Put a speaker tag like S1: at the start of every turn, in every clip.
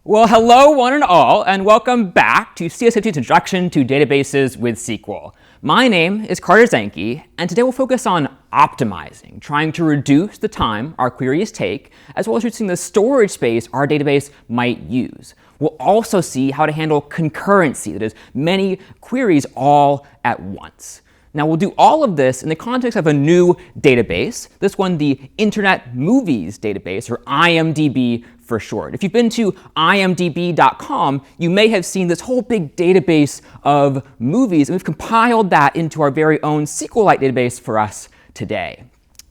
S1: Well, hello one and all, and welcome back to CS50's Introduction to Databases with SQL. My name is Carter Zenke, and today we'll focus on optimizing, trying to reduce the time our queries take, as well as reducing the storage space our database might use. We'll also see how to handle concurrency, that is, many queries all at once. Now, we'll do all of this in the context of a new database, this one the Internet Movies Database, or IMDb for short. If you've been to imdb.com, you may have seen this whole big database of movies, and we've compiled that into our very own SQLite database for us today.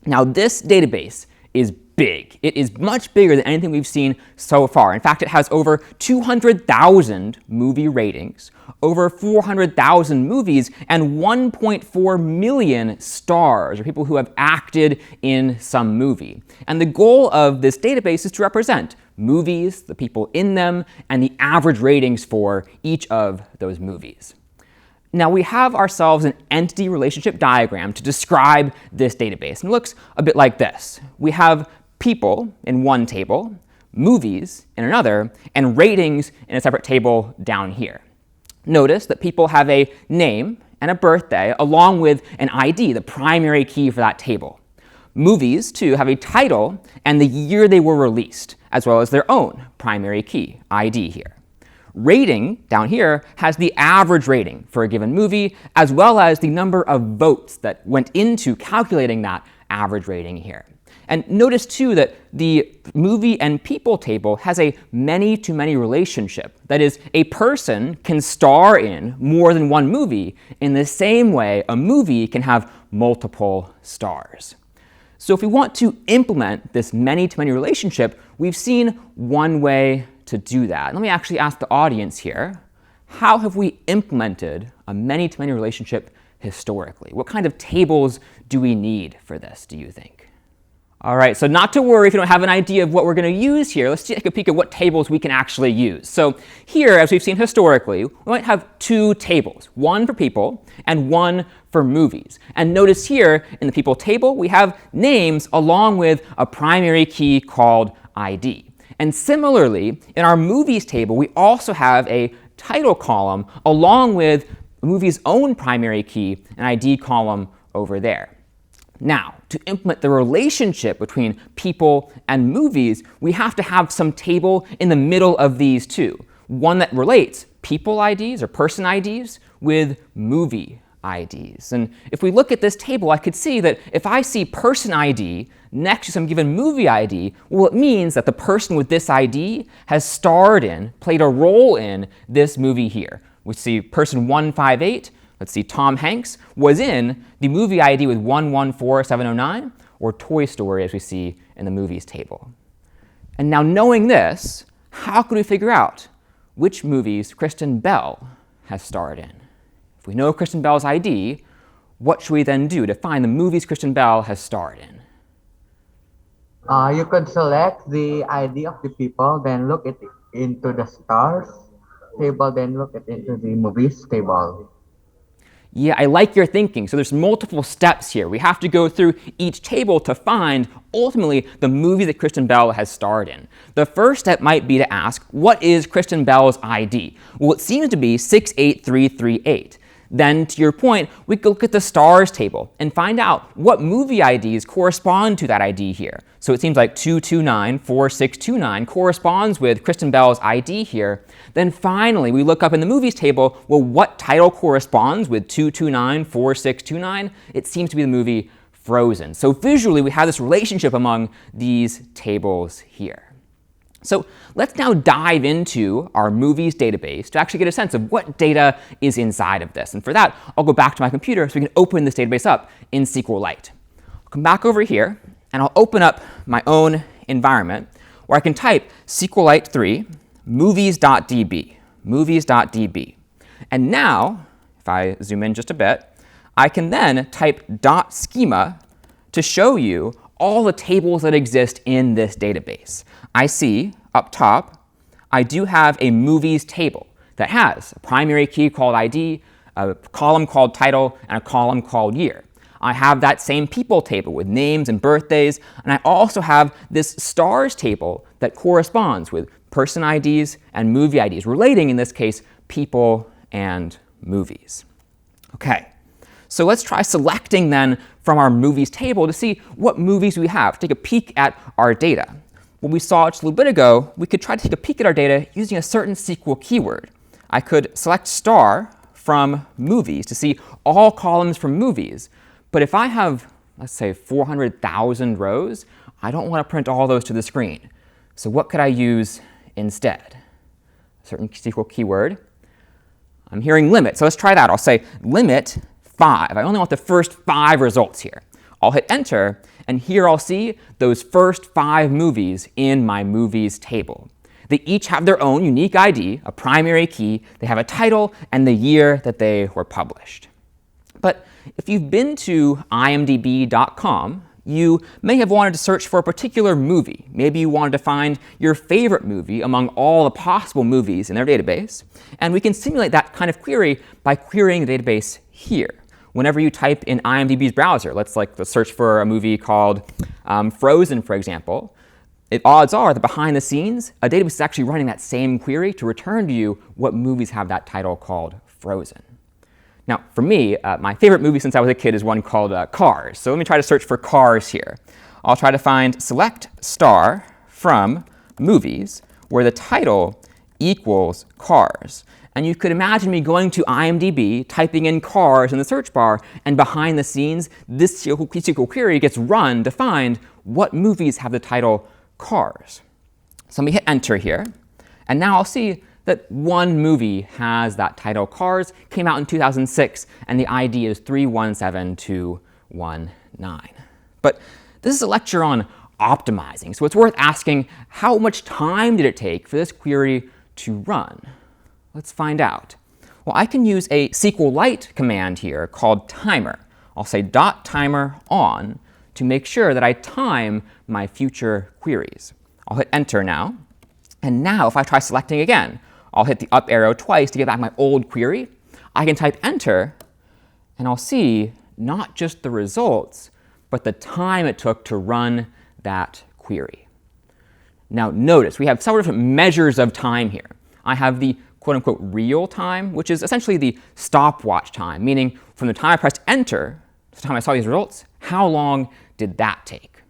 S1: Now, this database is big. It is much bigger than anything we've seen so far. In fact, it has over 200,000 movie ratings, over 400,000 movies, and 1.4 million stars, or people who have acted in some movie. And the goal of this database is to represent movies, the people in them, and the average ratings for each of those movies. Now, we have ourselves an entity relationship diagram to describe this database, and it looks a bit like this. We have people in one table, movies in another, and ratings in a separate table down here. Notice that people have a name and a birthday along with an ID, the primary key for that table. Movies, too, have a title and the year they were released, as well as their own primary key, ID here. Rating, down here, has the average rating for a given movie, as well as the number of votes that went into calculating that average rating here. And notice, too, that the movie and people table has a many-to-many relationship. That is, a person can star in more than one movie in the same way a movie can have multiple stars. So if we want to implement this many-to-many relationship, we've seen one way to do that. Let me actually ask the audience here, how have we implemented a many-to-many relationship historically? What kind of tables do we need for this, do you think? All right, so not to worry if you don't have an idea of what we're going to use here. Let's take a peek at what tables we can actually use. So here, as we've seen historically, we might have two tables, one for people and one for movies. And notice here in the people table, we have names along with a primary key called ID. And similarly, in our movies table, we also have a title column along with the movie's own primary key, an ID column over there. Now, to implement the relationship between people and movies, we have to have some table in the middle of these two, one that relates people IDs or person IDs with movie IDs. And if we look at this table, I could see that if I see person ID next to some given movie ID, well, it means that the person with this ID has starred in, played a role in this movie here. We see person 158. Let's see, Tom Hanks was in the movie ID with 114709, or Toy Story, as we see in the movies table. And now knowing this, how could we figure out which movies Kristen Bell has starred in? If we know Kristen Bell's ID, what should we then do to find the movies Kristen Bell has starred in?
S2: You could select the ID of the people, then look it into the stars table, then look it into the movies table.
S1: Yeah, I like your thinking. So there's multiple steps here. We have to go through each table to find, ultimately, the movie that Kristen Bell has starred in. The first step might be to ask, what is Kristen Bell's ID? Well, it seems to be 68338. Then, to your point, we could look at the stars table and find out what movie IDs correspond to that ID here. So it seems like 2294629 corresponds with Kristen Bell's ID here. Then finally, we look up in the movies table, well, what title corresponds with 2294629? It seems to be the movie Frozen. So visually, we have this relationship among these tables here. So let's now dive into our movies database to actually get a sense of what data is inside of this. And for that, I'll go back to my computer so we can open this database up in SQLite. I'll come back over here, and I'll open up my own environment where I can type SQLite 3 movies.db, movies.db. And now, if I zoom in just a bit, I can then type .schema to show you all the tables that exist in this database. I see up top, I do have a movies table that has a primary key called ID, a column called title, and a column called year. I have that same people table with names and birthdays, and I also have this stars table that corresponds with person IDs and movie IDs, relating, in this case, people and movies. Okay, so let's try selecting then from our movies table to see what movies we have, take a peek at our data. What we saw just a little bit ago, we could try to take a peek at our data using a certain SQL keyword. I could select star from movies to see all columns from movies. But if I have, let's say, 400,000 rows, I don't want to print all those to the screen. So what could I use instead? A certain SQL keyword. I'm hearing limit, so let's try that. I'll say limit 5. I only want the first 5 results here. I'll hit enter, and here I'll see those first 5 movies in my movies table. They each have their own unique ID, a primary key. They have a title and the year that they were published. But if you've been to imdb.com, you may have wanted to search for a particular movie. Maybe you wanted to find your favorite movie among all the possible movies in their database. And we can simulate that kind of query by querying the database here. Whenever you type in IMDb's browser, let's search for a movie called Frozen, for example, odds are that behind the scenes, a database is actually running that same query to return to you what movies have that title called Frozen. Now, for me, my favorite movie since I was a kid is one called Cars. So let me try to search for Cars here. I'll try to find select star from movies where the title equals Cars. And you could imagine me going to IMDb, typing in Cars in the search bar, and behind the scenes, this SQL query gets run to find what movies have the title Cars. So let me hit enter here. And now I'll see that one movie has that title Cars, came out in 2006, and the ID is 317219. But this is a lecture on optimizing, so it's worth asking how much time did it take for this query to run? Let's find out. Well, I can use a SQLite command here called timer. I'll say .timer on to make sure that I time my future queries. I'll hit enter now. And now if I try selecting again, I'll hit the up arrow twice to get back my old query. I can type enter, and I'll see not just the results, but the time it took to run that query. Now notice, we have several different measures of time here. I have the quote-unquote real time, which is essentially the stopwatch time, meaning from the time I pressed enter to the time I saw these results, how long did that take?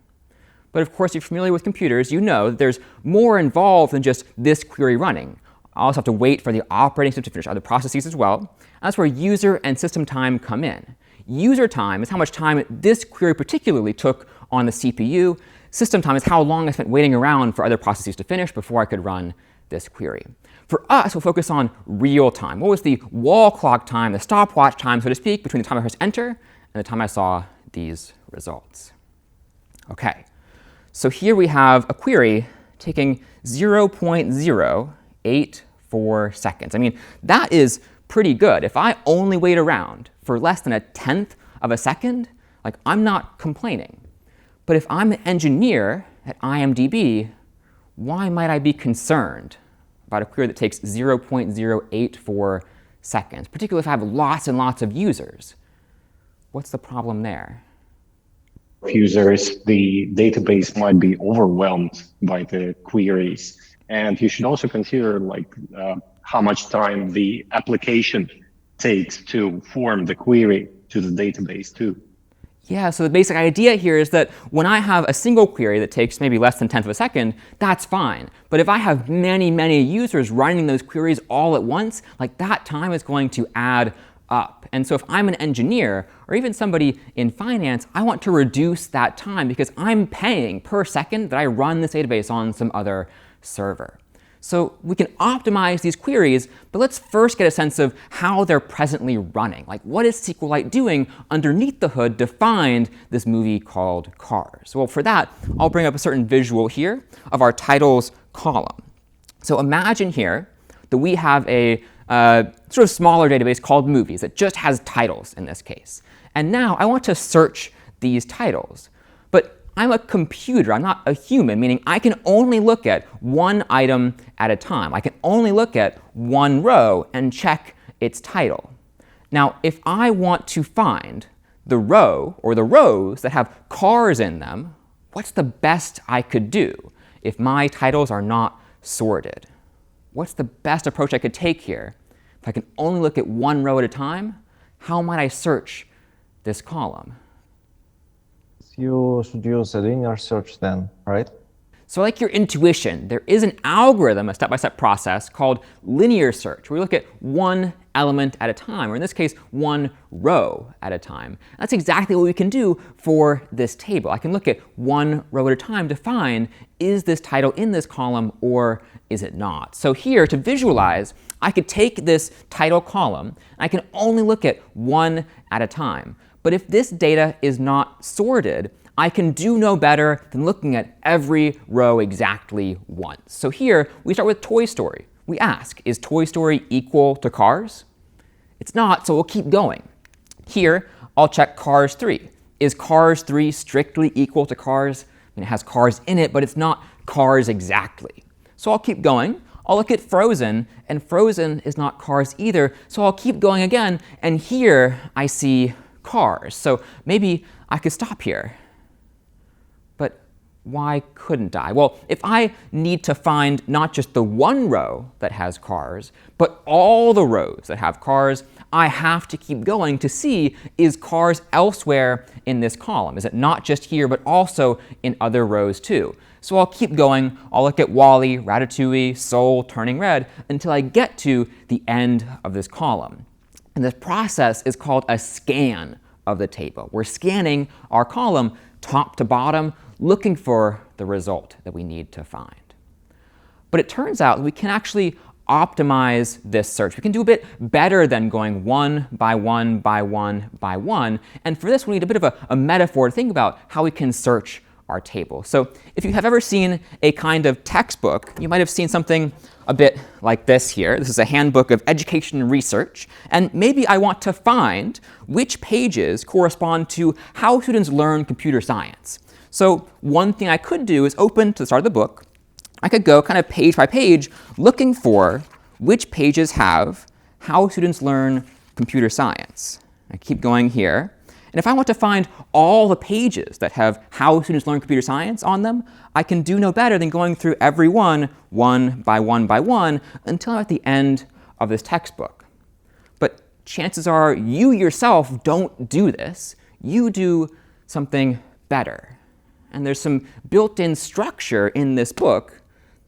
S1: But of course, if you're familiar with computers, you know that there's more involved than just this query running. I also have to wait for the operating system to finish other processes as well. And that's where user and system time come in. User time is how much time this query particularly took on the CPU. System time is how long I spent waiting around for other processes to finish before I could run this query. For us, we'll focus on real time. What was the wall clock time, the stopwatch time, so to speak, between the time I pressed enter and the time I saw these results? OK, so here we have a query taking 0.084 seconds. I mean, that is pretty good. If I only wait around for less than 1/10 of a second, I'm not complaining. But if I'm an engineer at IMDb, why might I be concerned about a query that takes 0.084 seconds, particularly if I have lots and lots of users? What's the problem there?
S3: Users, the database might be overwhelmed by the queries. And you should also consider how much time the application takes to form the query to the database too.
S1: Yeah, so the basic idea here is that when I have a single query that takes maybe less than 1/10 of a second, that's fine. But if I have many, many users running those queries all at once, that time is going to add up. And so if I'm an engineer or even somebody in finance, I want to reduce that time because I'm paying per second that I run this database on some other server. So we can optimize these queries, but let's first get a sense of how they're presently running. What is SQLite doing underneath the hood to find this movie called Cars? Well, for that, I'll bring up a certain visual here of our titles column. So imagine here that we have a sort of smaller database called movies that just has titles in this case. And now I want to search these titles. But I'm a computer, I'm not a human, meaning I can only look at one item at a time. I can only look at one row and check its title. Now, if I want to find the row or the rows that have cars in them, what's the best I could do if my titles are not sorted. What's the best approach I could take here? If I can only look at one row at a time, how might I search this column?
S4: You should use a linear search then, right?
S1: So like your intuition, there is an algorithm, a step-by-step process called linear search, where we look at one element at a time, or in this case, one row at a time. That's exactly what we can do for this table. I can look at one row at a time to find, is this title in this column or is it not? So here, to visualize, I could take this title column, and I can only look at one at a time. But if this data is not sorted, I can do no better than looking at every row exactly once. So here, we start with Toy Story. We ask, is Toy Story equal to Cars? It's not, so we'll keep going. Here, I'll check Cars 3. Is Cars 3 strictly equal to Cars? I mean, it has Cars in it, but it's not Cars exactly. So I'll keep going. I'll look at Frozen, and Frozen is not Cars either, so I'll keep going again, and here I see Cars. So maybe I could stop here. But why couldn't I? Well, if I need to find not just the one row that has Cars, but all the rows that have Cars, I have to keep going to see, is Cars elsewhere in this column? Is it not just here, but also in other rows too? So I'll keep going. I'll look at Wall-E, Ratatouille, Soul, Turning Red, until I get to the end of this column. And this process is called a scan of the table. We're scanning our column top to bottom, looking for the result that we need to find. But it turns out we can actually optimize this search. We can do a bit better than going one by one by one by one. And for this, we need a bit of a metaphor to think about how we can search our table. So if you have ever seen a kind of textbook, you might have seen something a bit like this here. This is a handbook of education and research. And maybe I want to find which pages correspond to how students learn computer science. So one thing I could do is open to the start of the book. I could go kind of page by page looking for which pages have how students learn computer science. I keep going here. And if I want to find all the pages that have how students learn computer science on them, I can do no better than going through every one by one, until I'm at the end of this textbook. But chances are you yourself don't do this. You do something better. And there's some built-in structure in this book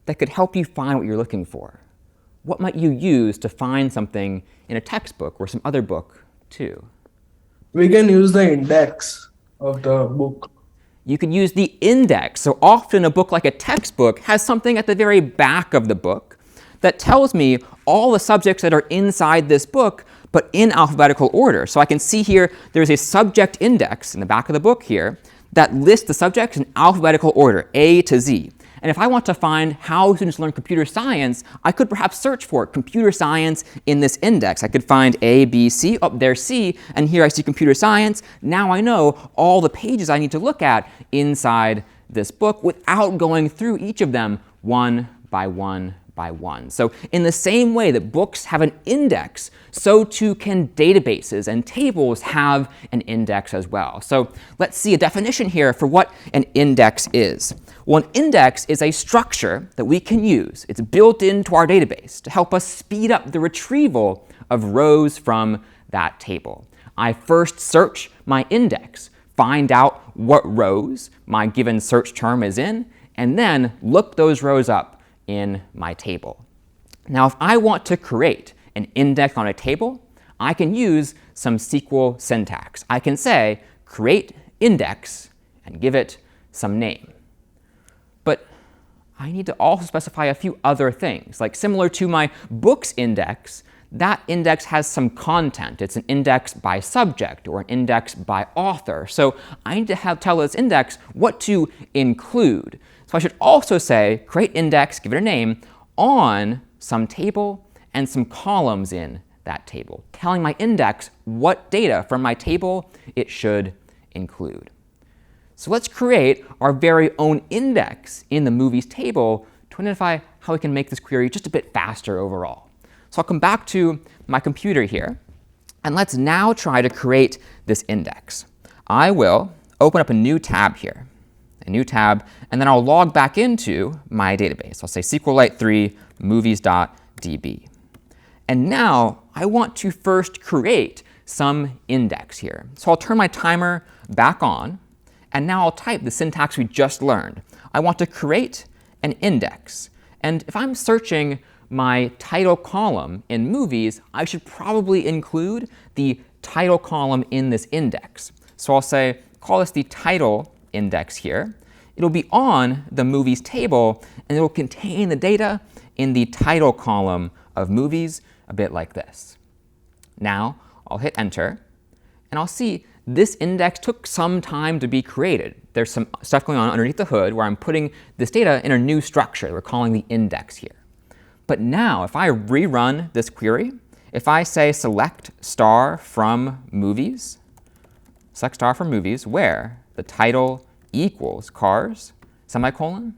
S1: that could help you find what you're looking for. What might you use to find something in a textbook or some other book too?
S5: We can use the index of the book.
S1: You could use the index. So often a book like a textbook has something at the very back of the book that tells me all the subjects that are inside this book, but in alphabetical order. So I can see here there's a subject index in the back of the book here that lists the subjects in alphabetical order, A to Z. And if I want to find how students learn computer science, I could perhaps search for computer science in this index. I could find A, B, C, oh, there's C, and here I see computer science. Now I know all the pages I need to look at inside this book without going through each of them one by one by one. So in the same way that books have an index, so too can databases, and tables have an index as well. So let's see a definition here for what an index is. Well, an index is a structure that we can use. It's built into our database to help us speed up the retrieval of rows from that table. I first search my index, find out what rows my given search term is in, and then look those rows up in my table. Now, if I want to create an index on a table, I can use some SQL syntax. I can say, create index, and give it some name. But I need to also specify a few other things. Like similar to my books index, that index has some content. It's an index by subject or an index by author. So I need to tell this index what to include. So I should also say, create index, give it a name, on some table and some columns in that table, telling my index what data from my table it should include. So let's create our very own index in the movies table to identify how we can make this query just a bit faster overall. So I'll come back to my computer here, and let's now try to create this index. I will open up a new tab here, a new tab, and then I'll log back into my database. I'll say SQLite3 movies.db. And now I want to first create some index here. So I'll turn my timer back on, and now I'll type the syntax we just learned. I want to create an index. And if I'm searching my title column in movies, I should probably include the title column in this index. So I'll say, call this the title index here. It'll be on the movies table, and it'll contain the data in the title column of movies, a bit like this. Now I'll hit enter, and I'll see this index took some time to be created. There's some stuff going on underneath the hood where I'm putting this data in a new structure we're calling the index here. But now if I rerun this query, if I say select star from movies, where the title equals cars, semicolon,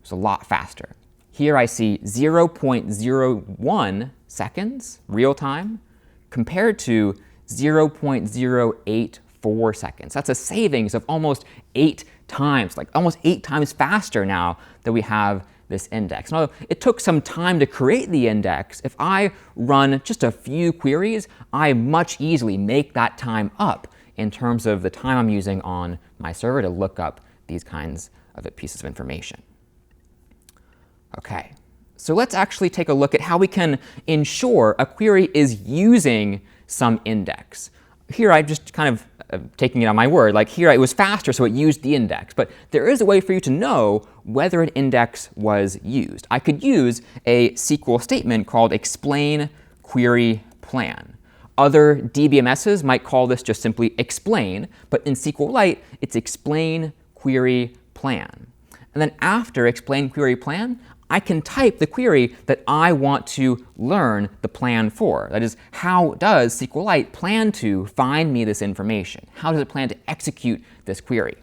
S1: it's a lot faster. Here I see 0.01 seconds real time compared to 0.084 seconds. That's a savings of almost 8 times, like almost 8 times faster now that we have this index. And although it took some time to create the index, if I run just a few queries, I much easily make that time up in terms of the time I'm using on my server to look up these kinds of pieces of information. OK, so let's actually take a look at how we can ensure a query is using some index. Here I'm just kind of taking it on my word. Like here it was faster, so it used the index. But there is a way for you to know whether an index was used. I could use a SQL statement called explain query plan. Other DBMSs might call this just simply explain, but in SQLite, it's explain query plan. And then after explain query plan, I can type the query that I want to learn the plan for. That is, how does SQLite plan to find me this information? How does it plan to execute this query?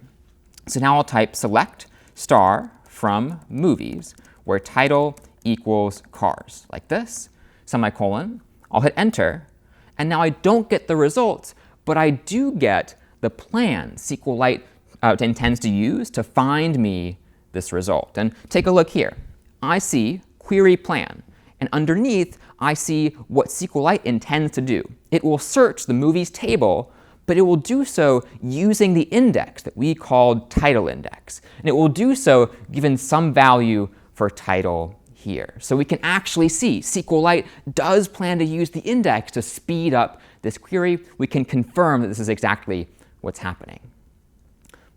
S1: So now I'll type select star from movies, where title equals cars, like this, semicolon. I'll hit enter, and now I don't get the results, but I do get the plan SQLite intends to use to find me this result. And take a look here. I see query plan, and underneath I see what SQLite intends to do. It will search the movies table, but it will do so using the index that we called title index. And it will do so given some value for title here. So we can actually see SQLite does plan to use the index to speed up this query. We can confirm that this is exactly what's happening.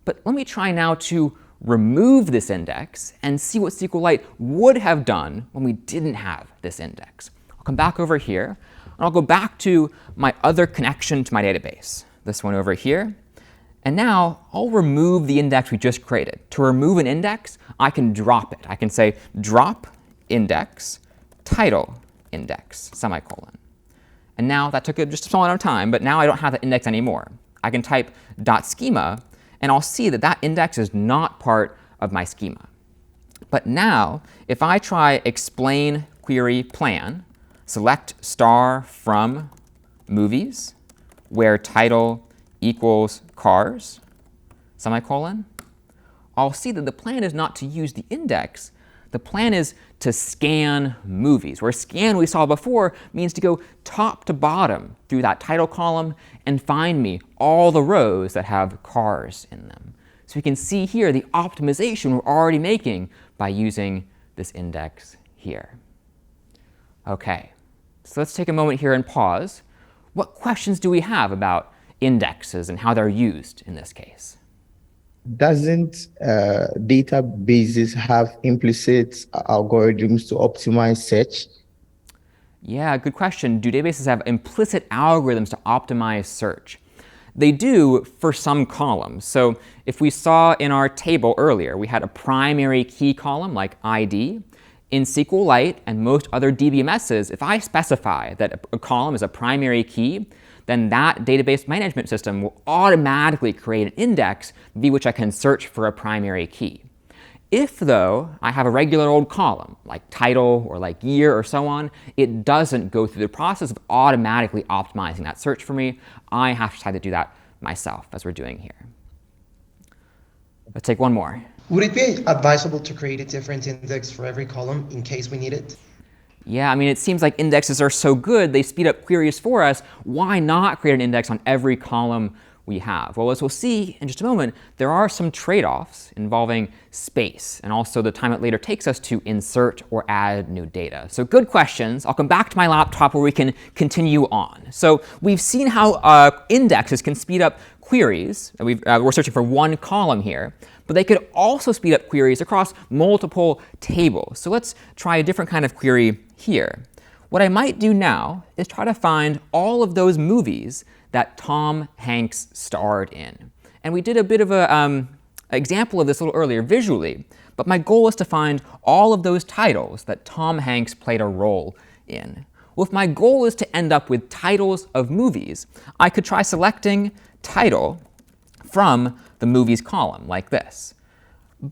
S1: But let me try now to remove this index and see what SQLite would have done when we didn't have this index. I'll come back over here, and I'll go back to my other connection to my database, this one over here. And now I'll remove the index we just created. To remove an index, I can drop it. I can say drop index title index, semicolon. And now that took just a small amount of time, but now I don't have that index anymore. I can type .schema, and I'll see that that index is not part of my schema. But now, if I try explain query plan, select star from movies, where title equals cars, semicolon, I'll see that the plan is not to use the index. The plan is to scan movies, where scan we saw before means to go top to bottom through that title column and find me all the rows that have cars in them. So we can see here the optimization we're already making by using this index here. OK, so let's take a moment here and pause. What questions do we have about indexes and how they're used in this case?
S6: Doesn't databases have implicit algorithms to optimize search?
S1: Yeah, good question. Do databases have implicit algorithms to optimize search? They do for some columns. So if we saw in our table earlier, we had a primary key column like ID. In SQLite and most other DBMSs, if I specify that a column is a primary key, then that database management system will automatically create an index via which I can search for a primary key. If, though, I have a regular old column, like title or like year or so on, it doesn't go through the process of automatically optimizing that search for me. I have to try to do that myself, as we're doing here. Let's take one more.
S7: Would it be advisable to create a different index for every column in case we need it?
S1: Yeah, I mean, it seems like indexes are so good, they speed up queries for us. Why not create an index on every column we have? Well, as we'll see in just a moment, there are some trade-offs involving space and also the time it later takes us to insert or add new data. So good questions. I'll come back to my laptop where we can continue on. So we've seen how indexes can speed up queries. We're searching for one column here, but they could also speed up queries across multiple tables. So let's try a different kind of query here. What I might do now is try to find all of those movies that Tom Hanks starred in. And we did a bit of an example of this a little earlier visually, but my goal is to find all of those titles that Tom Hanks played a role in. Well, if my goal is to end up with titles of movies, I could try selecting title from the movies column like this.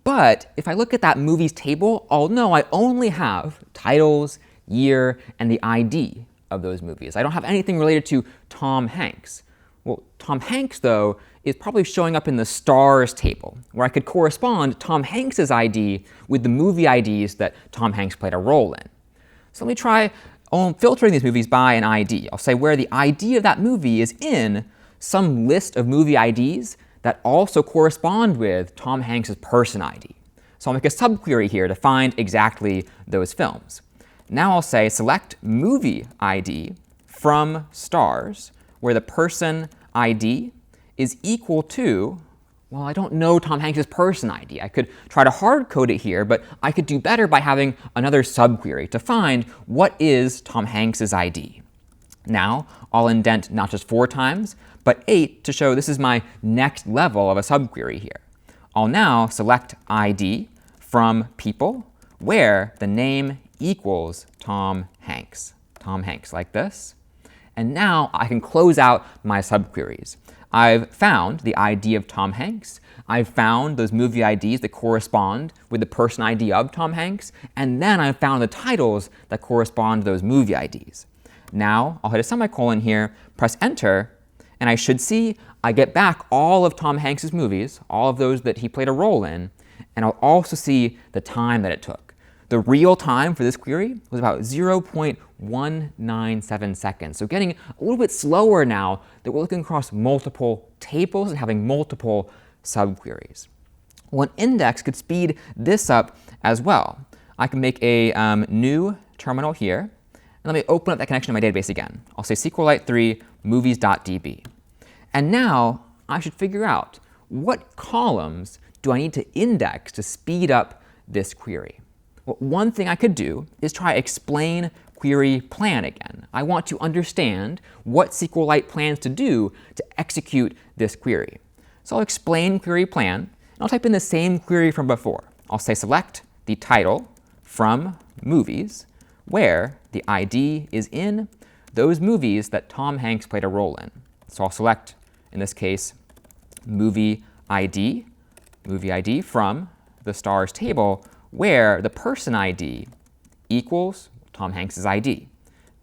S1: But if I look at that movies table, I'll know I only have titles, year, and the ID of those movies. I don't have anything related to Tom Hanks. Well, Tom Hanks, though, is probably showing up in the stars table, where I could correspond Tom Hanks's ID with the movie IDs that Tom Hanks played a role in. So let me try filtering these movies by an ID. I'll say where the ID of that movie is in some list of movie IDs that also correspond with Tom Hanks's person ID. So I'll make a subquery here to find exactly those films. Now I'll say select movie ID from stars, where the person ID is equal to, well, I don't know Tom Hanks's person ID. I could try to hard code it here, but I could do better by having another subquery to find what is Tom Hanks's ID. Now I'll indent not just 4 times, but 8 to show this is my next level of a subquery here. I'll now select ID from people, where the name equals Tom Hanks. Tom Hanks, like this. And now I can close out my subqueries. I've found the ID of Tom Hanks. I've found those movie IDs that correspond with the person ID of Tom Hanks. And then I've found the titles that correspond to those movie IDs. Now I'll hit a semicolon here, press enter, and I should see I get back all of Tom Hanks's movies, all of those that he played a role in, and I'll also see the time that it took. The real time for this query was about 0.197 seconds. So getting a little bit slower now that we're looking across multiple tables and having multiple subqueries. Well, an index could speed this up as well. I can make a new terminal here. And let me open up that connection to my database again. I'll say SQLite3 movies.db. And now I should figure out what columns do I need to index to speed up this query. Well, one thing I could do is try explain query plan again. I want to understand what SQLite plans to do to execute this query. So I'll explain query plan, and I'll type in the same query from before. I'll say select the title from movies, where the ID is in those movies that Tom Hanks played a role in. So I'll select, in this case, movie ID from the stars table, where the person ID equals Tom Hanks's ID.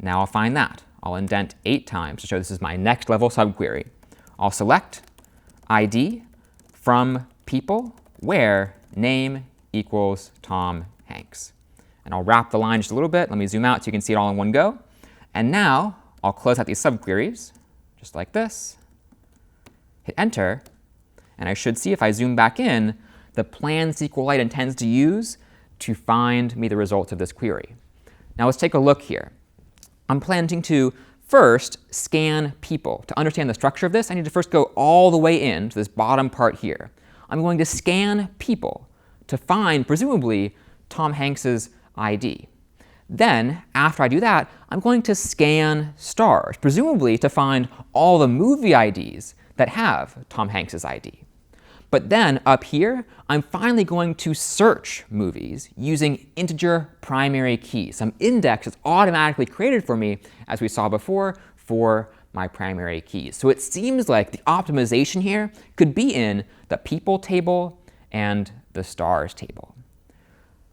S1: Now I'll find that. I'll indent 8 times to show this is my next level subquery. I'll select ID from people, where name equals Tom Hanks. And I'll wrap the line just a little bit. Let me zoom out so you can see it all in one go. And now I'll close out these subqueries, just like this, hit enter, and I should see if I zoom back in, the plan SQLite intends to use to find me the results of this query. Now let's take a look here. I'm planning to first scan people. To understand the structure of this, I need to first go all the way in to this bottom part here. I'm going to scan people to find, presumably, Tom Hanks's ID. Then, after I do that, I'm going to scan stars, presumably to find all the movie IDs that have Tom Hanks's ID. But then, up here, I'm finally going to search movies using integer primary keys, some index that's automatically created for me, as we saw before, for my primary keys. So it seems like the optimization here could be in the people table and the stars table.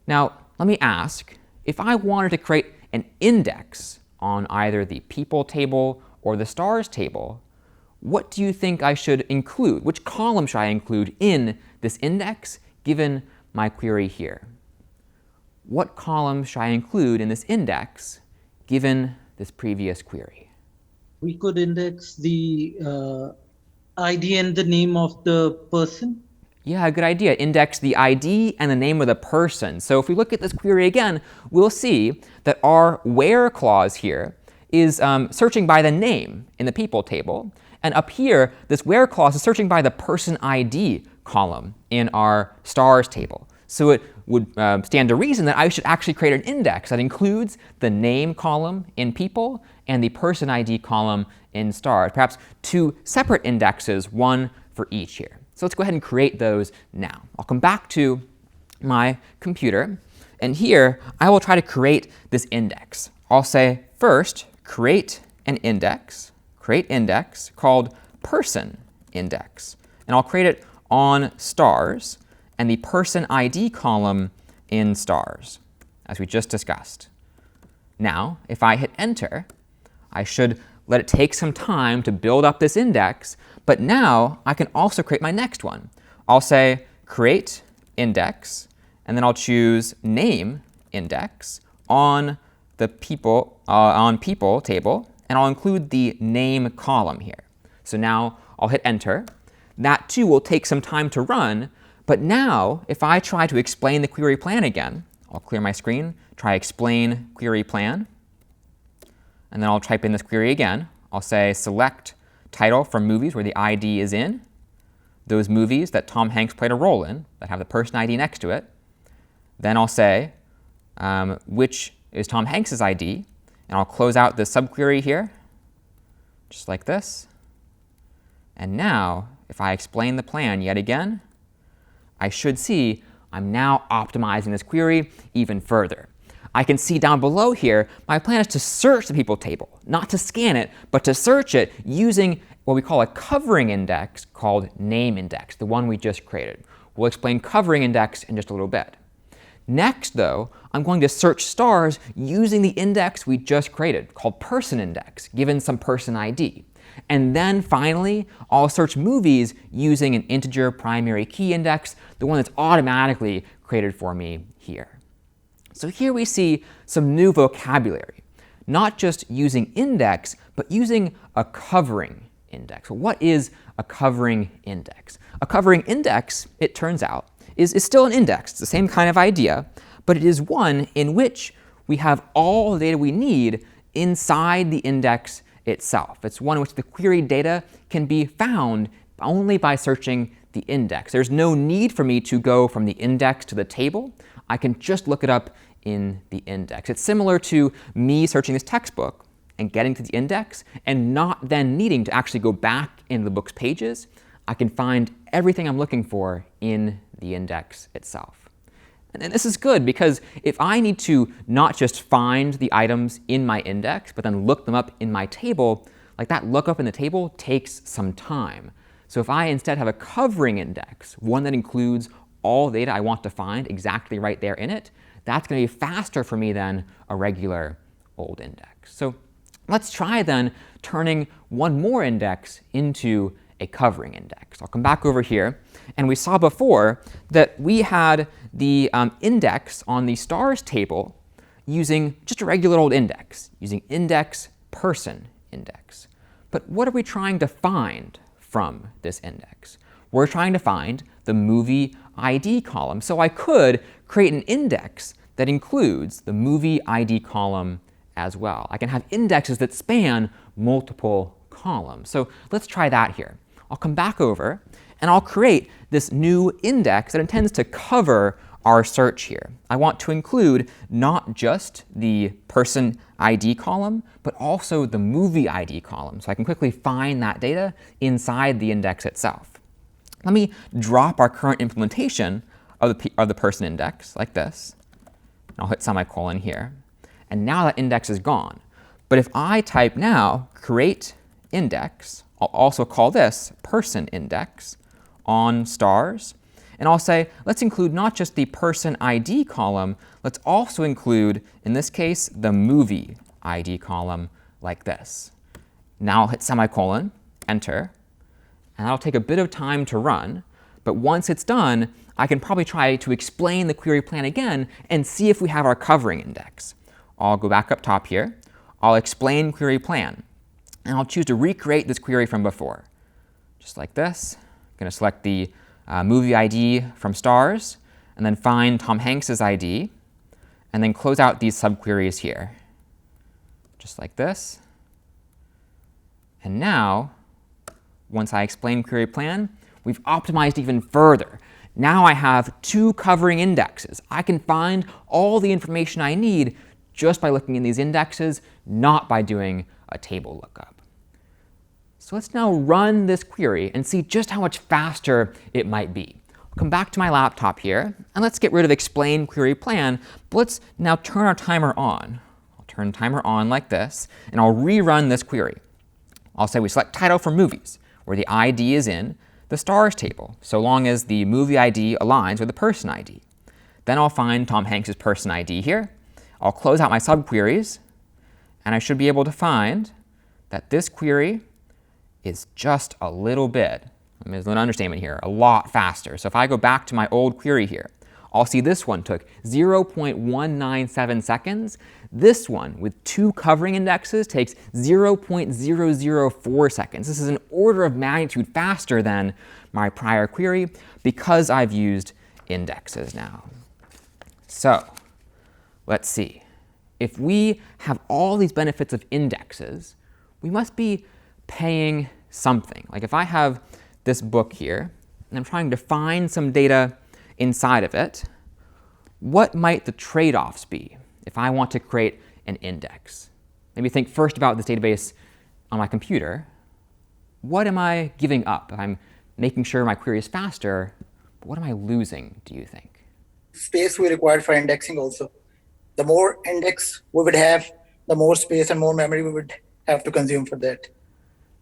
S1: Now, let me ask, if I wanted to create an index on either the people table or the stars table, what do you think I should include? Which column should I include in this index given my query here? What column should I include in this index given this previous query?
S8: We could index the ID and the name of the person.
S1: Yeah, good idea. Index the ID and the name of the person. So if we look at this query again, we'll see that our where clause here is searching by the name in the people table. And up here, this where clause is searching by the person ID column in our stars table. So it would stand to reason that I should actually create an index that includes the name column in people and the person ID column in stars, perhaps two separate indexes, one for each here. So let's go ahead and create those now. I'll come back to my computer, and here I will try to create this index. I'll say first, create an index, called person index. And I'll create it on stars and the person ID column in stars, as we just discussed. Now, if I hit enter, I should let it take some time to build up this index, but now I can also create my next one. I'll say create index, and then I'll choose name index on the people table, and I'll include the name column here. So now I'll hit enter. That too will take some time to run, but now if I try to explain the query plan again, I'll clear my screen, try explain query plan, and then I'll type in this query again. I'll say select title from movies where the ID is in, those movies that Tom Hanks played a role in that have the person ID next to it. Then I'll say which is Tom Hanks's ID, and I'll close out the subquery here, just like this. And now, if I explain the plan yet again, I should see I'm now optimizing this query even further. I can see down below here, my plan is to search the people table, not to scan it, but to search it using what we call a covering index called name index, the one we just created. We'll explain covering index in just a little bit. Next, though, I'm going to search stars using the index we just created, called person index, given some person ID. And then finally, I'll search movies using an integer primary key index, the one that's automatically created for me here. So here we see some new vocabulary, not just using index, but using a covering index. What is a covering index? A covering index, it turns out, is still an index. It's the same kind of idea, but it is one in which we have all the data we need inside the index itself. It's one in which the queried data can be found only by searching the index. There's no need for me to go from the index to the table. I can just look it up in the index. It's similar to me searching this textbook and getting to the index and not then needing to actually go back into the book's pages. I can find everything I'm looking for in the index itself. And this is good because if I need to not just find the items in my index, but then look them up in my table, like that lookup in the table takes some time. So if I instead have a covering index, one that includes all the data I want to find exactly right there in it, that's going to be faster for me than a regular old index. So let's try then turning one more index into a covering index. I'll come back over here, and we saw before that we had the index on the stars table using just a regular old index, using index person index. But what are we trying to find from this index? We're trying to find the movie ID column. So I could create an index that includes the movie ID column as well. I can have indexes that span multiple columns. So let's try that here. I'll come back over and I'll create this new index that intends to cover our search here. I want to include not just the person ID column, but also the movie ID column, so I can quickly find that data inside the index itself. Let me drop our current implementation of the person index like this. And I'll hit semicolon here. And now that index is gone. But if I type now create index, I'll also call this person index on stars. And I'll say, let's include not just the person ID column, let's also include, in this case, the movie ID column like this. Now I'll hit semicolon, enter, and that'll take a bit of time to run, but once it's done, I can probably try to explain the query plan again and see if we have our covering index. I'll go back up top here, I'll explain query plan, and I'll choose to recreate this query from before. Just like this. I'm going to select the movie ID from stars, and then find Tom Hanks's ID, and then close out these subqueries here. Just like this. And now, once I explain query plan, we've optimized even further. Now I have 2 covering indexes. I can find all the information I need just by looking in these indexes, not by doing a table lookup. So let's now run this query and see just how much faster it might be. I'll come back to my laptop here, and let's get rid of explain query plan, but let's now turn our timer on. I'll turn timer on like this, and I'll rerun this query. I'll say we select title for movies, where the ID is in the stars table, so long as the movie ID aligns with the person ID. Then I'll find Tom Hanks' person ID here. I'll close out my subqueries, and I should be able to find that this query is just a little bit, there's an understatement here, a lot faster. So if I go back to my old query here, I'll see this one took 0.197 seconds. This one, with 2 covering indexes, takes 0.004 seconds. This is an order of magnitude faster than my prior query because I've used indexes now. So let's see. If we have all these benefits of indexes, we must be paying something. Like if I have this book here, and I'm trying to find some data inside of it, what might the trade-offs be if I want to create an index? Maybe think first about this database on my computer. What am I giving up? If I'm making sure my query is faster, but what am I losing, do you think?
S9: Space we require for indexing also. The more index we would have, the more space and more memory we would have to consume for that.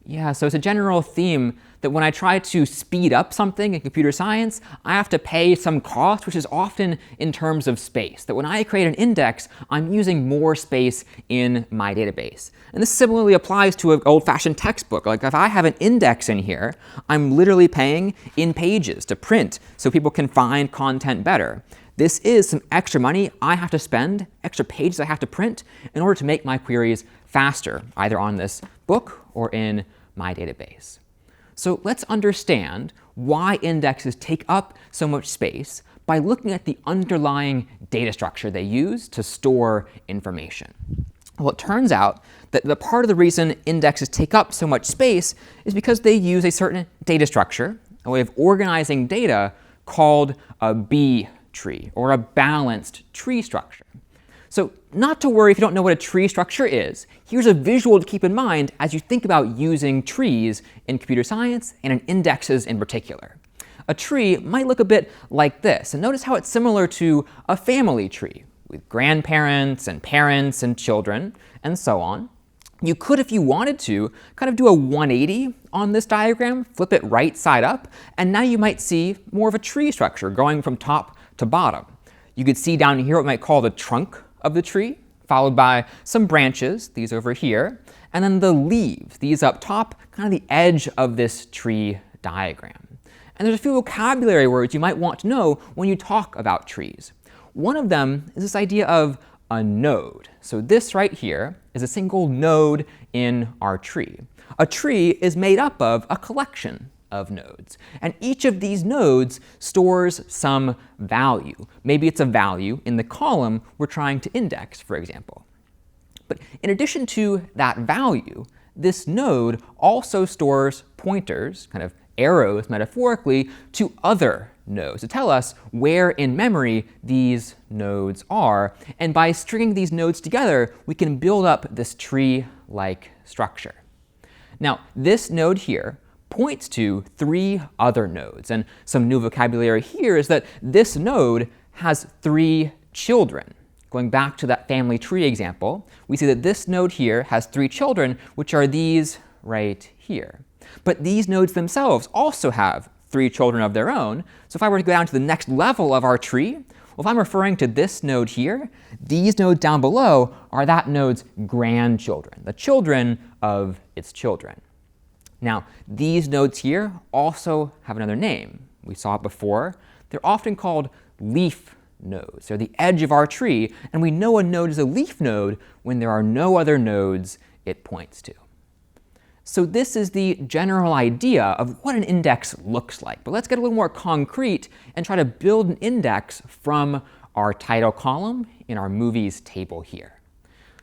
S1: Yeah, so it's a general theme that when I try to speed up something in computer science, I have to pay some cost, which is often in terms of space. That when I create an index, I'm using more space in my database. And this similarly applies to an old-fashioned textbook. Like if I have an index in here, I'm literally paying in pages to print so people can find content better. This is some extra money I have to spend, extra pages I have to print in order to make my queries faster, either on this book or in my database. So let's understand why indexes take up so much space by looking at the underlying data structure they use to store information. Well, it turns out that the part of the reason indexes take up so much space is because they use a certain data structure, a way of organizing data called a B tree, or a balanced tree structure. So not to worry if you don't know what a tree structure is. Here's a visual to keep in mind as you think about using trees in computer science and in indexes in particular. A tree might look a bit like this, and notice how it's similar to a family tree with grandparents and parents and children and so on. You could, if you wanted to, kind of do a 180 on this diagram, flip it right side up, and now you might see more of a tree structure going from top to bottom. You could see down here what we might call the trunk of the tree, followed by some branches, these over here, and then the leaves, these up top, kind of the edge of this tree diagram. And there's a few vocabulary words you might want to know when you talk about trees. One of them is this idea of a node. So this right here is a single node in our tree. A tree is made up of a collection of nodes. And each of these nodes stores some value. Maybe it's a value in the column we're trying to index, for example. But in addition to that value, this node also stores pointers, kind of arrows metaphorically, to other nodes to tell us where in memory these nodes are. And by stringing these nodes together, we can build up this tree-like structure. Now, this node here points to 3 other nodes. And some new vocabulary here is that this node has 3 children. Going back to that family tree example, we see that this node here has 3 children, which are these right here. But these nodes themselves also have 3 children of their own. So if I were to go down to the next level of our tree, well, if I'm referring to this node here, these nodes down below are that node's grandchildren, the children of its children. Now, these nodes here also have another name. We saw it before. They're often called leaf nodes. They're the edge of our tree, and we know a node is a leaf node when there are no other nodes it points to. So this is the general idea of what an index looks like. But let's get a little more concrete and try to build an index from our title column in our movies table here.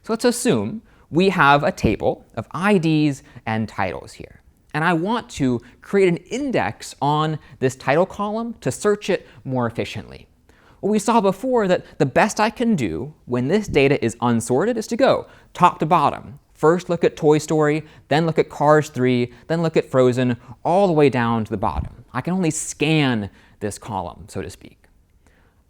S1: So let's assume we have a table of IDs and titles here. And I want to create an index on this title column to search it more efficiently. Well, we saw before that the best I can do when this data is unsorted is to go top to bottom. First look at Toy Story, then look at Cars 3, then look at Frozen, all the way down to the bottom. I can only scan this column, so to speak.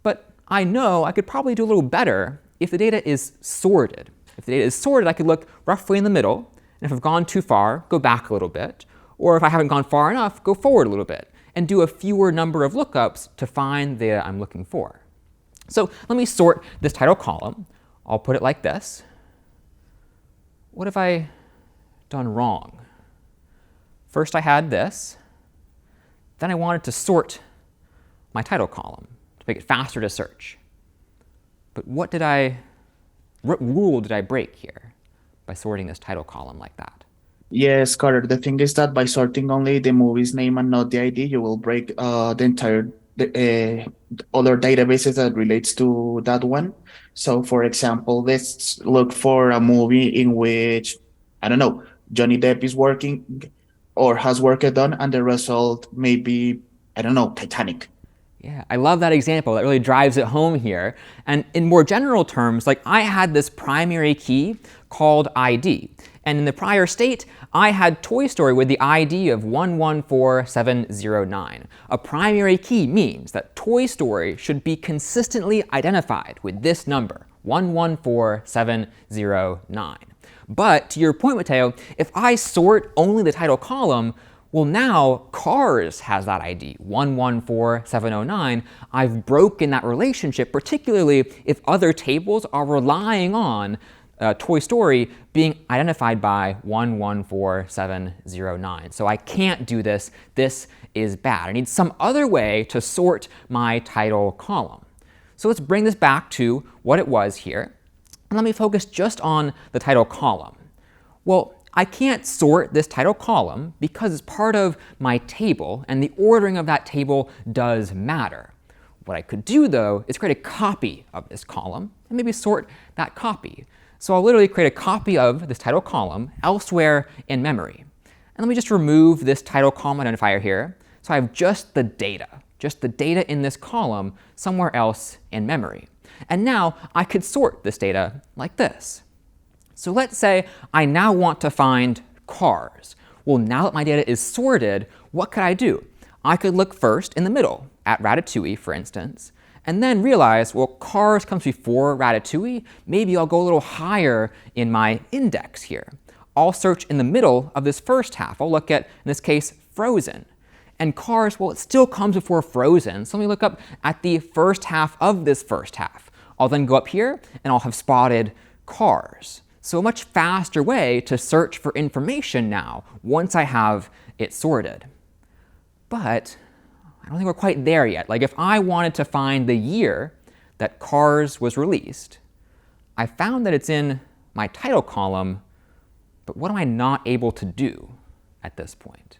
S1: But I know I could probably do a little better if the data is sorted. If the data is sorted, I could look roughly in the middle, and if I've gone too far, go back a little bit. Or if I haven't gone far enough, go forward a little bit, and do a fewer number of lookups to find the data I'm looking for. So let me sort this title column. I'll put it like this. What have I done wrong? First I had this. Then I wanted to sort my title column to make it faster to search. But what rule did I break here by sorting this title column like that?
S10: Yes, Carter. The thing is that by sorting only the movie's name and not the ID, you will break the entire other databases that relates to that one. So, for example, let's look for a movie in which, I don't know, Johnny Depp is working or has work done, and the result may be, I don't know, Titanic.
S1: Yeah, I love that example. That really drives it home here. And in more general terms, like I had this primary key called ID. And in the prior state, I had Toy Story with the ID of 114709. A primary key means that Toy Story should be consistently identified with this number, 114709. But to your point, Mateo, if I sort only the title column, well, now Cars has that ID, 114709. I've broken that relationship, particularly if other tables are relying on Toy Story being identified by 114709. So I can't do this. This is bad. I need some other way to sort my title column. So let's bring this back to what it was here. And let me focus just on the title column. Well, I can't sort this title column because it's part of my table, and the ordering of that table does matter. What I could do, though, is create a copy of this column and maybe sort that copy. So I'll literally create a copy of this title column elsewhere in memory. And let me just remove this title column identifier here. So I have just the data in this column somewhere else in memory. And now I could sort this data like this. So let's say I now want to find Cars. Well, now that my data is sorted, what could I do? I could look first in the middle at Ratatouille, for instance, and then realize, well, Cars comes before Ratatouille. Maybe I'll go a little higher in my index here. I'll search in the middle of this first half. I'll look at, in this case, Frozen. And Cars, well, it still comes before Frozen. So let me look up at the first half of this first half. I'll then go up here, and I'll have spotted Cars. So a much faster way to search for information now, once I have it sorted. But I don't think we're quite there yet. Like if I wanted to find the year that Cars was released, I found that it's in my title column, but what am I not able to do at this point?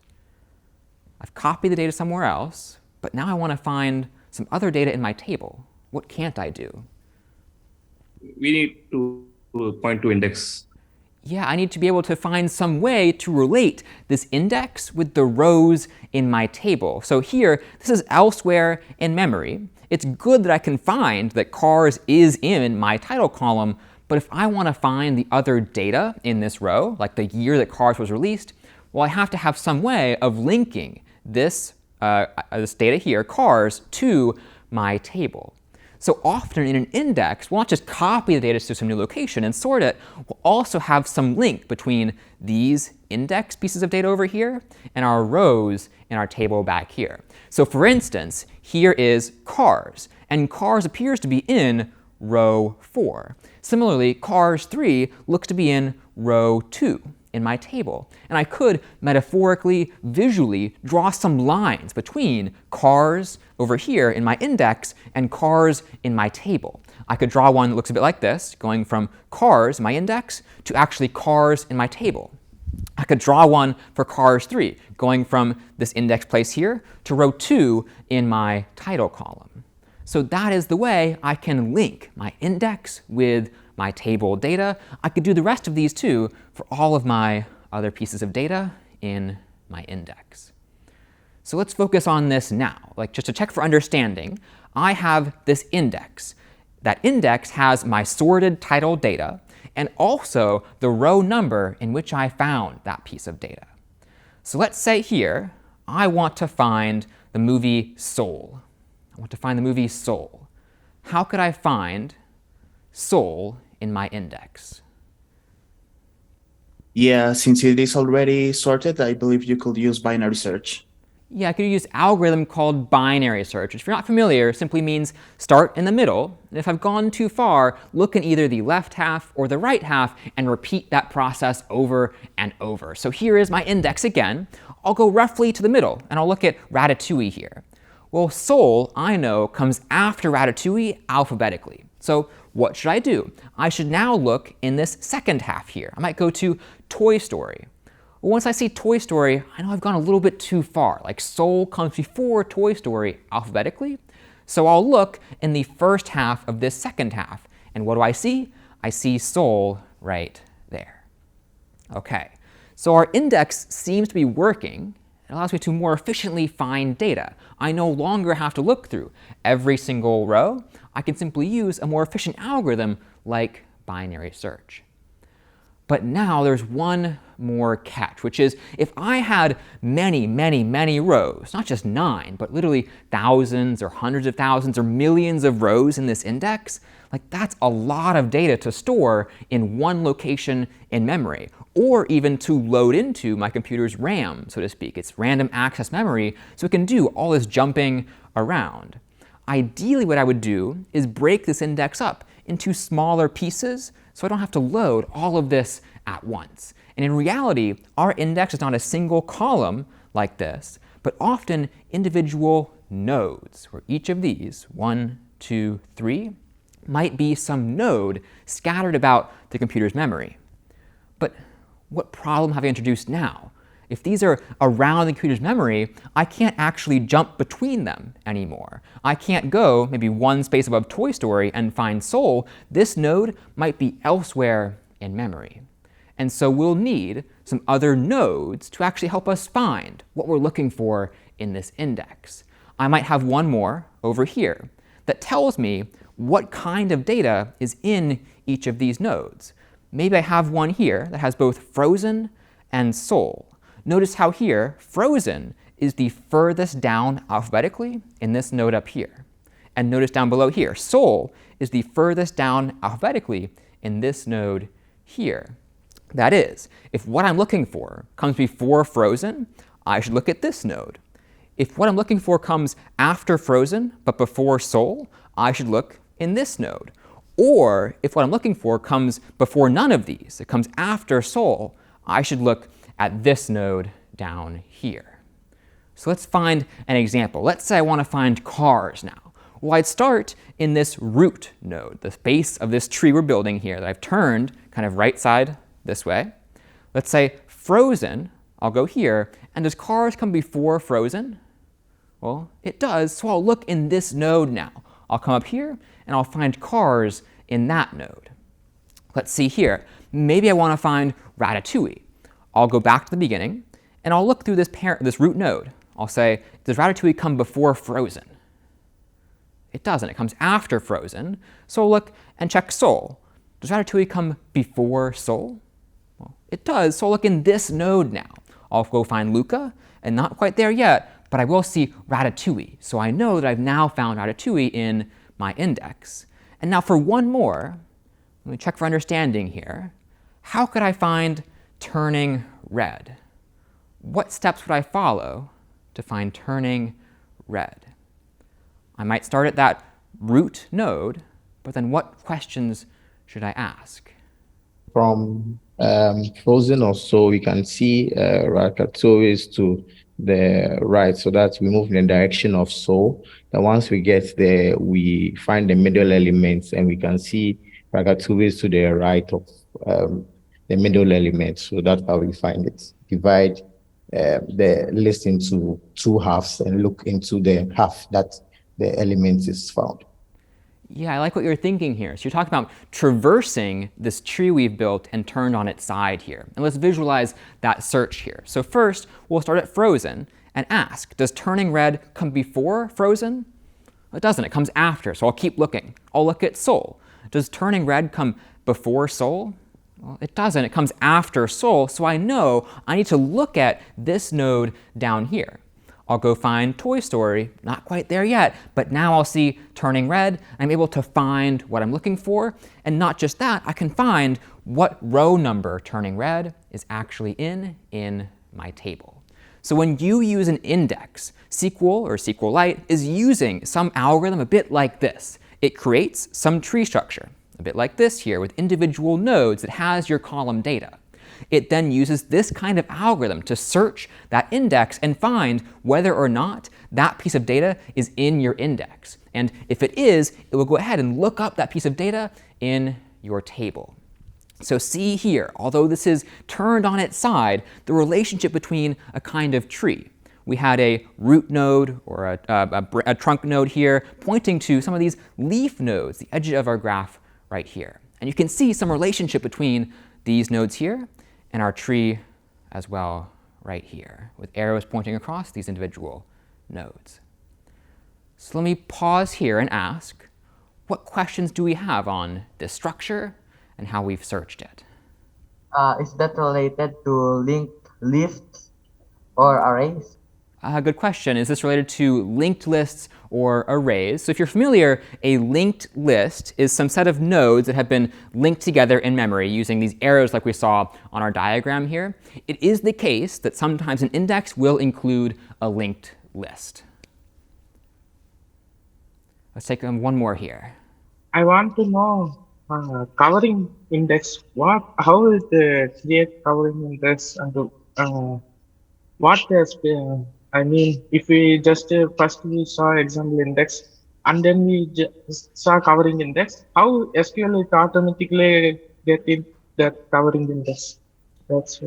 S1: I've copied the data somewhere else, but now I want to find some other data in my table. What can't I do?
S11: We need to point to index.
S1: Yeah, I need to be able to find some way to relate this index with the rows in my table. So here, this is elsewhere in memory. It's good that I can find that Cars is in my title column, but if I want to find the other data in this row, like the year that Cars was released, well, I have to have some way of linking this data here, Cars, to my table. So often in an index, we'll not just copy the data to some new location and sort it, we'll also have some link between these index pieces of data over here and our rows in our table back here. So for instance, here is Cars, and Cars appears to be in row 4. Similarly, Cars 3 looks to be in row 2. in my table. And I could metaphorically, visually draw some lines between cars over here in my index and cars in my table. I could draw one that looks a bit like this, going from cars in my index to actually cars in my table. I could draw one for cars 3, going from this index place here to row 2 in my title column. So that is the way I can link my index with my table data. I could do the rest of these too for all of my other pieces of data in my index. So let's focus on this now. Like, just to check for understanding, I have this index. That index has my sorted title data and also the row number in which I found that piece of data. So let's say here I want to find the movie Soul. I want to find the movie Soul. How could I find Soul in my index?
S10: Yeah, since it is already sorted, I believe you could use binary search.
S1: Yeah, I could use an algorithm called binary search, which if you're not familiar, simply means start in the middle, and if I've gone too far, look in either the left half or the right half and repeat that process over and over. So here is my index again. I'll go roughly to the middle, and I'll look at Ratatouille here. Well, Soul, I know, comes after Ratatouille alphabetically. So what should I do? I should now look in this second half here. I might go to Toy Story. Well, once I see Toy Story, I know I've gone a little bit too far. Like, Soul comes before Toy Story alphabetically. So I'll look in the first half of this second half. And what do I see? I see Soul right there. OK, so our index seems to be working. It allows me to more efficiently find data. I no longer have to look through every single row. I can simply use a more efficient algorithm like binary search. But now there's one more catch, which is if I had many, many, many rows, not just 9, but literally thousands or hundreds of thousands or millions of rows in this index, like that's a lot of data to store in one location in memory, or even to load into my computer's RAM, so to speak. It's random access memory, so it can do all this jumping around. Ideally, what I would do is break this index up into smaller pieces so I don't have to load all of this at once. And in reality, our index is not a single column like this, but often individual nodes, where each of these, 1, 2, 3, might be some node scattered about the computer's memory. But what problem have I introduced now? If these are around the computer's memory, I can't actually jump between them anymore. I can't go maybe one space above Toy Story and find Soul. This node might be elsewhere in memory. And so we'll need some other nodes to actually help us find what we're looking for in this index. I might have one more over here that tells me what kind of data is in each of these nodes. Maybe I have one here that has both Frozen and Soul. Notice how here, Frozen is the furthest down alphabetically in this node up here. And notice down below here, Soul is the furthest down alphabetically in this node here. That is, if what I'm looking for comes before Frozen, I should look at this node. If what I'm looking for comes after Frozen but before Soul, I should look in this node. Or if what I'm looking for comes before none of these, it comes after Soul, I should look at this node down here. So let's find an example. Let's say I want to find cars now. Well, I'd start in this root node, the base of this tree we're building here that I've turned kind of right side this way. Let's say Frozen, I'll go here, and does cars come before Frozen? Well, it does, so I'll look in this node now. I'll come up here, and I'll find cars in that node. Let's see here. Maybe I want to find Ratatouille. I'll go back to the beginning, and I'll look through this root node. I'll say, does Ratatouille come before Frozen? It doesn't. It comes after Frozen. So I'll look and check Soul. Does Ratatouille come before Soul? Well, it does. So I'll look in this node now. I'll go find Luca, and not quite there yet, but I will see Ratatouille. So I know that I've now found Ratatouille in my index. And now for one more, let me check for understanding here. How could I find turning red? What steps would I follow to find turning red? I might start at that root node, but then what questions should I ask?
S6: From frozen or so, we can see Ratatouille to the right. So that's we move in the direction of so. Then once we get there, we find the middle elements and we can see Ratatouille to the right of the middle element. So that's how we find it. Divide the list into two halves and look into the half that the element is found.
S1: Yeah, I like what you're thinking here. So you're talking about traversing this tree we've built and turned on its side here. And let's visualize that search here. So first, we'll start at frozen and ask, does turning red come before frozen? It doesn't, it comes after, so I'll keep looking. I'll look at Sol. Does turning red come before Sol? Well, it doesn't, it comes after Sol, so I know I need to look at this node down here. I'll go find Toy Story, not quite there yet, but now I'll see turning red. I'm able to find what I'm looking for, and not just that, I can find what row number turning red is actually in my table. So when you use an index, SQL or SQLite is using some algorithm a bit like this. It creates some tree structure, a bit like this here, with individual nodes that has your column data. It then uses this kind of algorithm to search that index and find whether or not that piece of data is in your index. And if it is, it will go ahead and look up that piece of data in your table. So see here, although this is turned on its side, the relationship between a kind of tree. We had a root node or a trunk node here pointing to some of these leaf nodes, the edge of our graph right here. And you can see some relationship between these nodes here and our tree as well right here, with arrows pointing across these individual nodes. So let me pause here and ask, what questions do we have on this structure and how we've searched it?
S2: Is that related to linked lists or arrays?
S1: Good question. Is this related to linked lists or arrays? So if you're familiar, a linked list is some set of nodes that have been linked together in memory using these arrows like we saw on our diagram here. It is the case that sometimes an index will include a linked list. Let's take one more here.
S12: I want to know covering index. How is the create covering index and what the I mean, if we just first we saw example index and then we saw covering index, how SQL it automatically get in that covering index? That's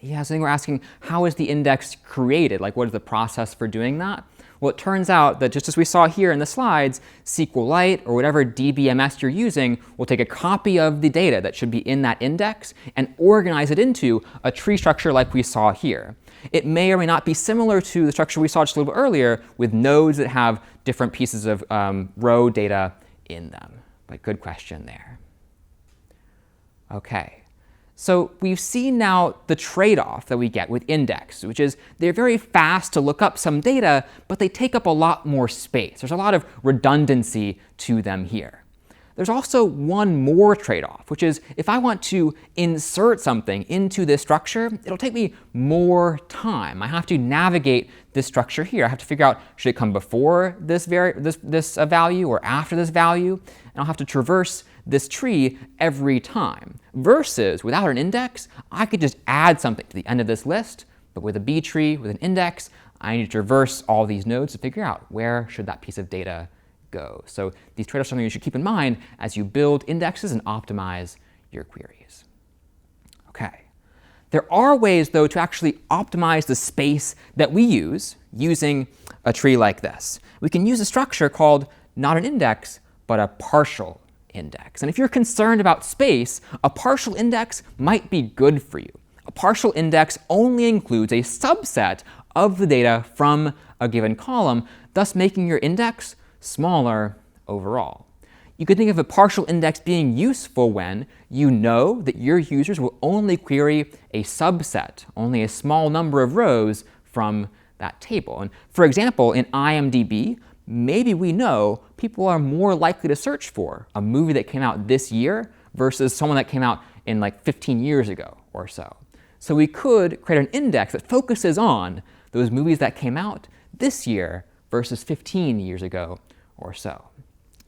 S1: Yeah, so I think we're asking, how is the index created? Like, what is the process for doing that? Well, it turns out that just as we saw here in the slides, SQLite or whatever DBMS you're using will take a copy of the data that should be in that index and organize it into a tree structure like we saw here. It may or may not be similar to the structure we saw just a little bit earlier with nodes that have different pieces of row data in them. But good question there. Okay. So we've seen now the trade-off that we get with index, which is they're very fast to look up some data, but they take up a lot more space. There's a lot of redundancy to them here. There's also one more trade-off, which is if I want to insert something into this structure, it'll take me more time. I have to navigate this structure here. I have to figure out, should it come before this value or after this value? And I'll have to traverse this tree every time. Versus without an index, I could just add something to the end of this list, but with a B tree, with an index, I need to traverse all these nodes to figure out where should that piece of data go. So these trade-offs are something you should keep in mind as you build indexes and optimize your queries. Okay. There are ways, though, to actually optimize the space that we use using a tree like this. We can use a structure called not an index, but a partial index. And if you're concerned about space, a partial index might be good for you. A partial index only includes a subset of the data from a given column, thus making your index smaller overall. You could think of a partial index being useful when you know that your users will only query a subset, only a small number of rows from that table. And for example, in IMDb, maybe we know people are more likely to search for a movie that came out this year versus someone that came out in like 15 years ago or so. So we could create an index that focuses on those movies that came out this year versus 15 years ago or so.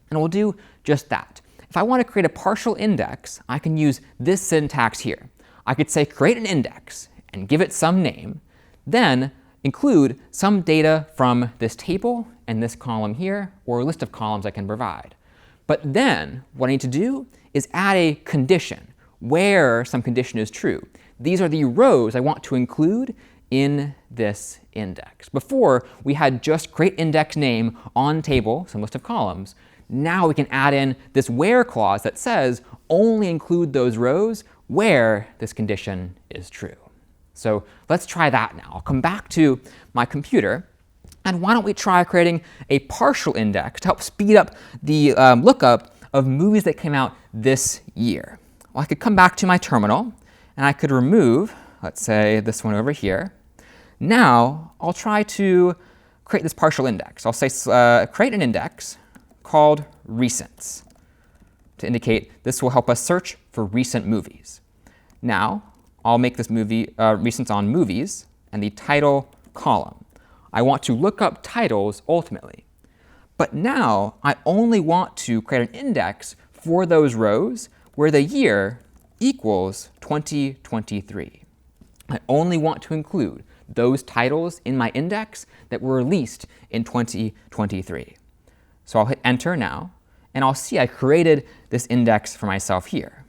S1: And we'll do just that. If I want to create a partial index, I can use this syntax here. I could say create an index and give it some name, then include some data from this table and this column here, or a list of columns I can provide. But then what I need to do is add a condition where some condition is true. These are the rows I want to include in this index. Before, we had just create index name on table, some list of columns. Now we can add in this where clause that says only include those rows where this condition is true. So let's try that now. I'll come back to my computer, and why don't we try creating a partial index to help speed up the lookup of movies that came out this year. Well, I could come back to my terminal, and I could remove, let's say, this one over here. Now I'll try to create this partial index. I'll say create an index called recents to indicate this will help us search for recent movies. Now I'll make this movie recents on movies and the title column. I want to look up titles ultimately. But now I only want to create an index for those rows where the year equals 2023. I only want to include those titles in my index that were released in 2023. So I'll hit enter now, and I'll see I created this index for myself here.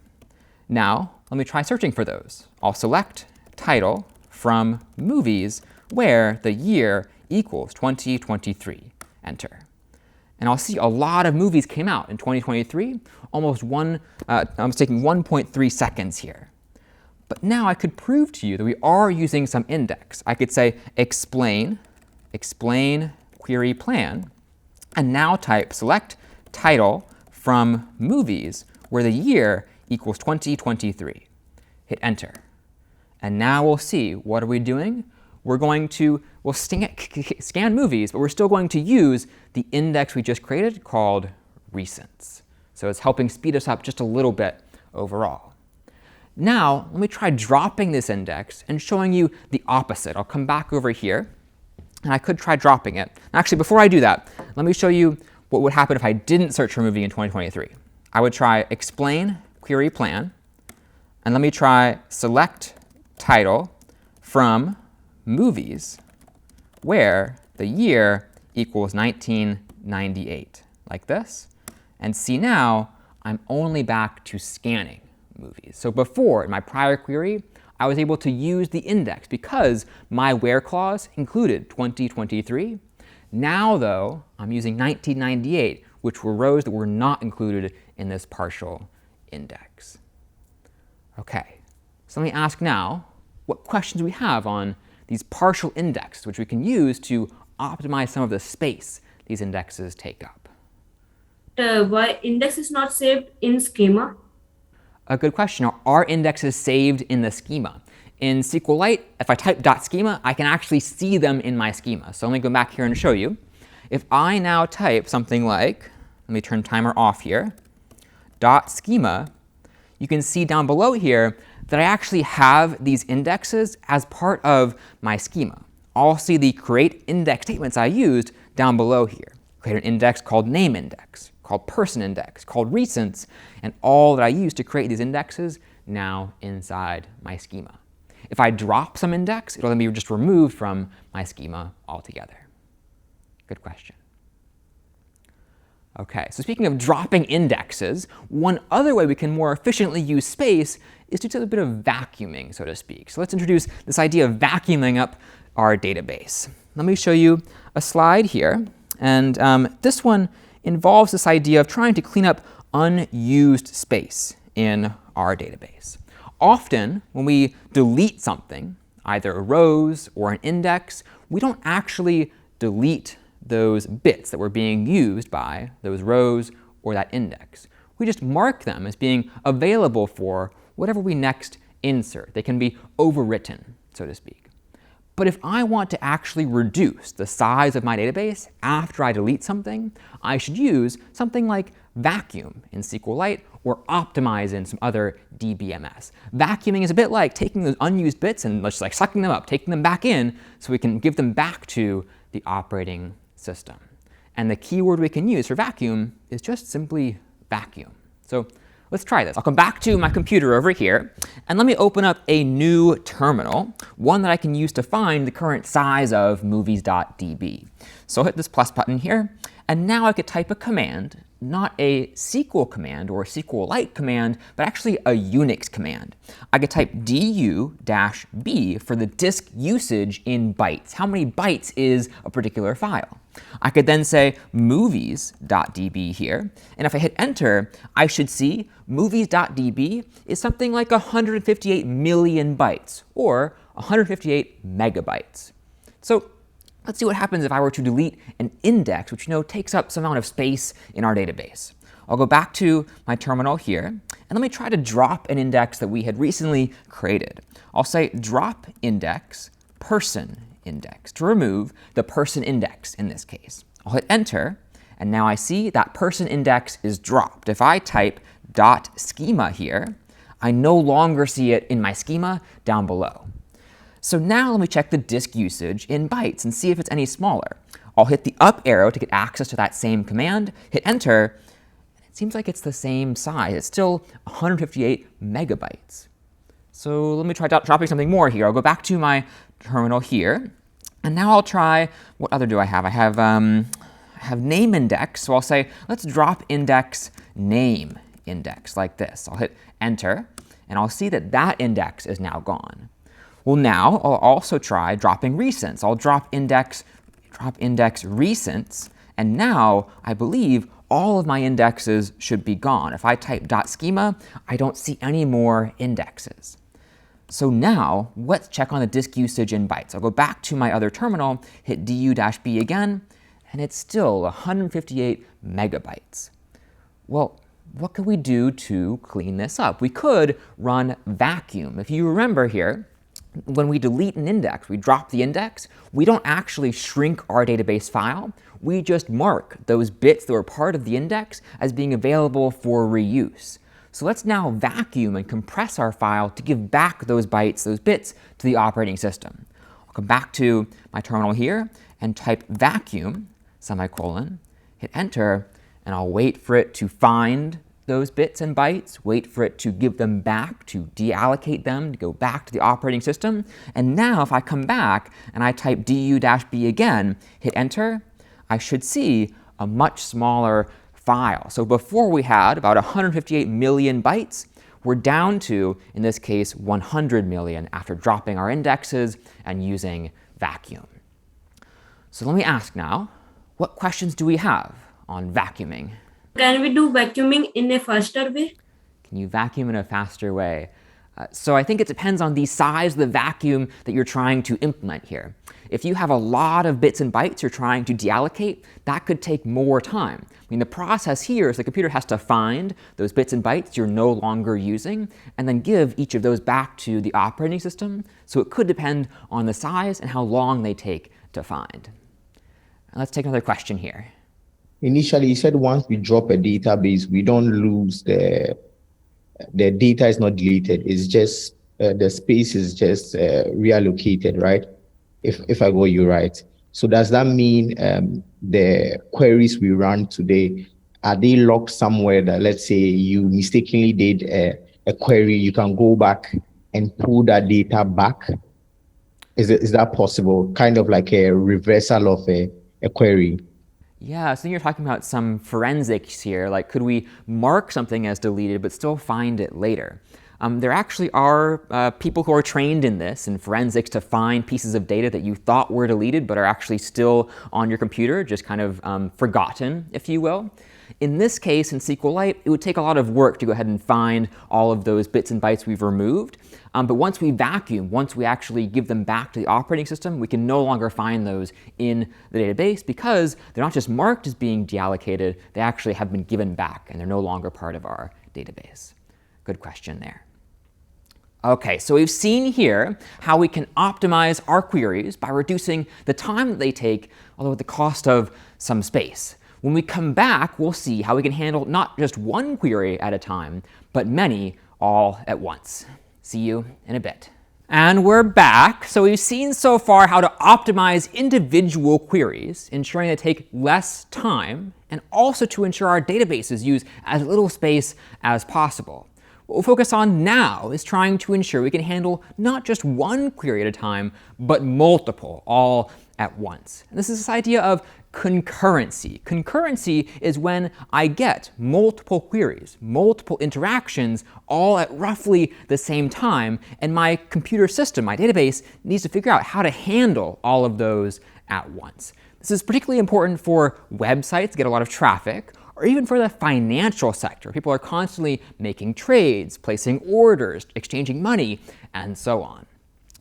S1: Now let me try searching for those. I'll select title from movies where the year equals 2023, enter. And I'll see a lot of movies came out in 2023, almost I'm taking 1.3 seconds here. But now I could prove to you that we are using some index. I could say explain query plan, and now type select title from movies where the year equals 2023. Hit enter. And now we'll see, what are we doing? We'll scan movies, but we're still going to use the index we just created called recents. So it's helping speed us up just a little bit overall. Now, let me try dropping this index and showing you the opposite. I'll come back over here, and I could try dropping it. Actually, before I do that, let me show you what would happen if I didn't search for a movie in 2023. I would try explain query plan, and let me try select title from movies where the year equals 1998, like this. And see now, I'm only back to scanning movies. So before, in my prior query, I was able to use the index because my where clause included 2023. Now, though, I'm using 1998, which were rows that were not included in this partial index. OK, so let me ask now what questions we have on these partial indexes, which we can use to optimize some of the space these indexes take up.
S13: Why index is not saved in schema?
S1: A good question. Are indexes saved in the schema? In SQLite, if I type .schema, I can actually see them in my schema. So let me go back here and show you. If I now type something like, let me turn timer off here, .schema, you can see down below here that I actually have these indexes as part of my schema. I'll see the create index statements I used down below here. Create an index called name index, called person index, called recents, and all that I use to create these indexes now inside my schema. If I drop some index, it'll then be just removed from my schema altogether. Good question. OK, so speaking of dropping indexes, one other way we can more efficiently use space is to do a bit of vacuuming, so to speak. So let's introduce this idea of vacuuming up our database. Let me show you a slide here. And this one involves this idea of trying to clean up unused space in our database. Often, when we delete something, either rows or an index, we don't actually delete those bits that were being used by those rows or that index. We just mark them as being available for whatever we next insert. They can be overwritten, so to speak. But if I want to actually reduce the size of my database after I delete something, I should use something like vacuum in SQLite or optimize in some other DBMS. Vacuuming is a bit like taking those unused bits and just like sucking them up, taking them back in so we can give them back to the operating system. And the keyword we can use for vacuum is just simply vacuum. So let's try this. I'll come back to my computer over here, and let me open up a new terminal, one that I can use to find the current size of movies.db. So I'll hit this plus button here, and now I could type a command, not a SQL command or a SQLite command, but actually a Unix command. I could type du-b for the disk usage in bytes. How many bytes is a particular file? I could then say movies.db here, and if I hit enter, I should see movies.db is something like 158 million bytes, or 158 megabytes. So let's see what happens if I were to delete an index, which takes up some amount of space in our database. I'll go back to my terminal here, and let me try to drop an index that we had recently created. I'll say drop index person index to remove the person index in this case. I'll hit enter, and now I see that person index is dropped. If I type .schema here, I no longer see it in my schema down below. So now let me check the disk usage in bytes and see if it's any smaller. I'll hit the up arrow to get access to that same command, hit enter, and it seems like it's the same size. It's still 158 megabytes. So let me try dropping something more here. I'll go back to my terminal here, and now I'll try, what other do I have? I have name index, so I'll say, let's drop index name index like this. I'll hit enter, and I'll see that that index is now gone. Well, now I'll also try dropping recents. I'll drop index recents, and now I believe all of my indexes should be gone. If I type .schema, I don't see any more indexes. So now let's check on the disk usage in bytes. I'll go back to my other terminal, hit du-b again, and it's still 158 megabytes. Well, what could we do to clean this up? We could run vacuum. If you remember here, when we delete an index, we drop the index, we don't actually shrink our database file. We just mark those bits that were part of the index as being available for reuse. So let's now vacuum and compress our file to give back those bytes, those bits, to the operating system. I'll come back to my terminal here and type vacuum, semicolon, hit enter, and I'll wait for it to find those bits and bytes, wait for it to give them back, to deallocate them, to go back to the operating system. And now if I come back and I type du-b again, hit enter, I should see a much smaller file. So before we had about 158 million bytes, we're down to, in this case, 100 million after dropping our indexes and using vacuum. So let me ask now, what questions do we have on vacuuming?
S13: Can we do vacuuming in a faster way?
S1: Can you vacuum in a faster way? So I think it depends on the size of the vacuum that you're trying to implement here. If you have a lot of bits and bytes you're trying to deallocate, that could take more time. I mean, the process here is the computer has to find those bits and bytes you're no longer using and then give each of those back to the operating system. So it could depend on the size and how long they take to find. Let's take another question here.
S6: Initially, you said once we drop a database, we don't lose the data is not deleted. It's just the space is just reallocated, right? If I got you right. So does that mean the queries we run today, are they locked somewhere that, let's say you mistakenly did a query, you can go back and pull that data back? Is that possible? Kind of like a reversal of a query?
S1: Yeah, so you're talking about some forensics here, like could we mark something as deleted but still find it later? There actually are people who are trained in this, in forensics, to find pieces of data that you thought were deleted but are actually still on your computer, just kind of forgotten, if you will. In this case, in SQLite, it would take a lot of work to go ahead and find all of those bits and bytes we've removed. But once we vacuum, once we actually give them back to the operating system, we can no longer find those in the database because they're not just marked as being deallocated, they actually have been given back and they're no longer part of our database. Good question there. Okay, so we've seen here how we can optimize our queries by reducing the time that they take, although at the cost of some space. When we come back, we'll see how we can handle not just one query at a time, but many all at once. See you in a bit. And we're back. So we've seen so far how to optimize individual queries, ensuring they take less time, and also to ensure our databases use as little space as possible. What we'll focus on now is trying to ensure we can handle not just one query at a time, but multiple, all at once. And this is this idea of concurrency. Concurrency is when I get multiple queries, multiple interactions, all at roughly the same time, and my computer system, my database, needs to figure out how to handle all of those at once. This is particularly important for websites that get a lot of traffic, or even for the financial sector. People are constantly making trades, placing orders, exchanging money, and so on.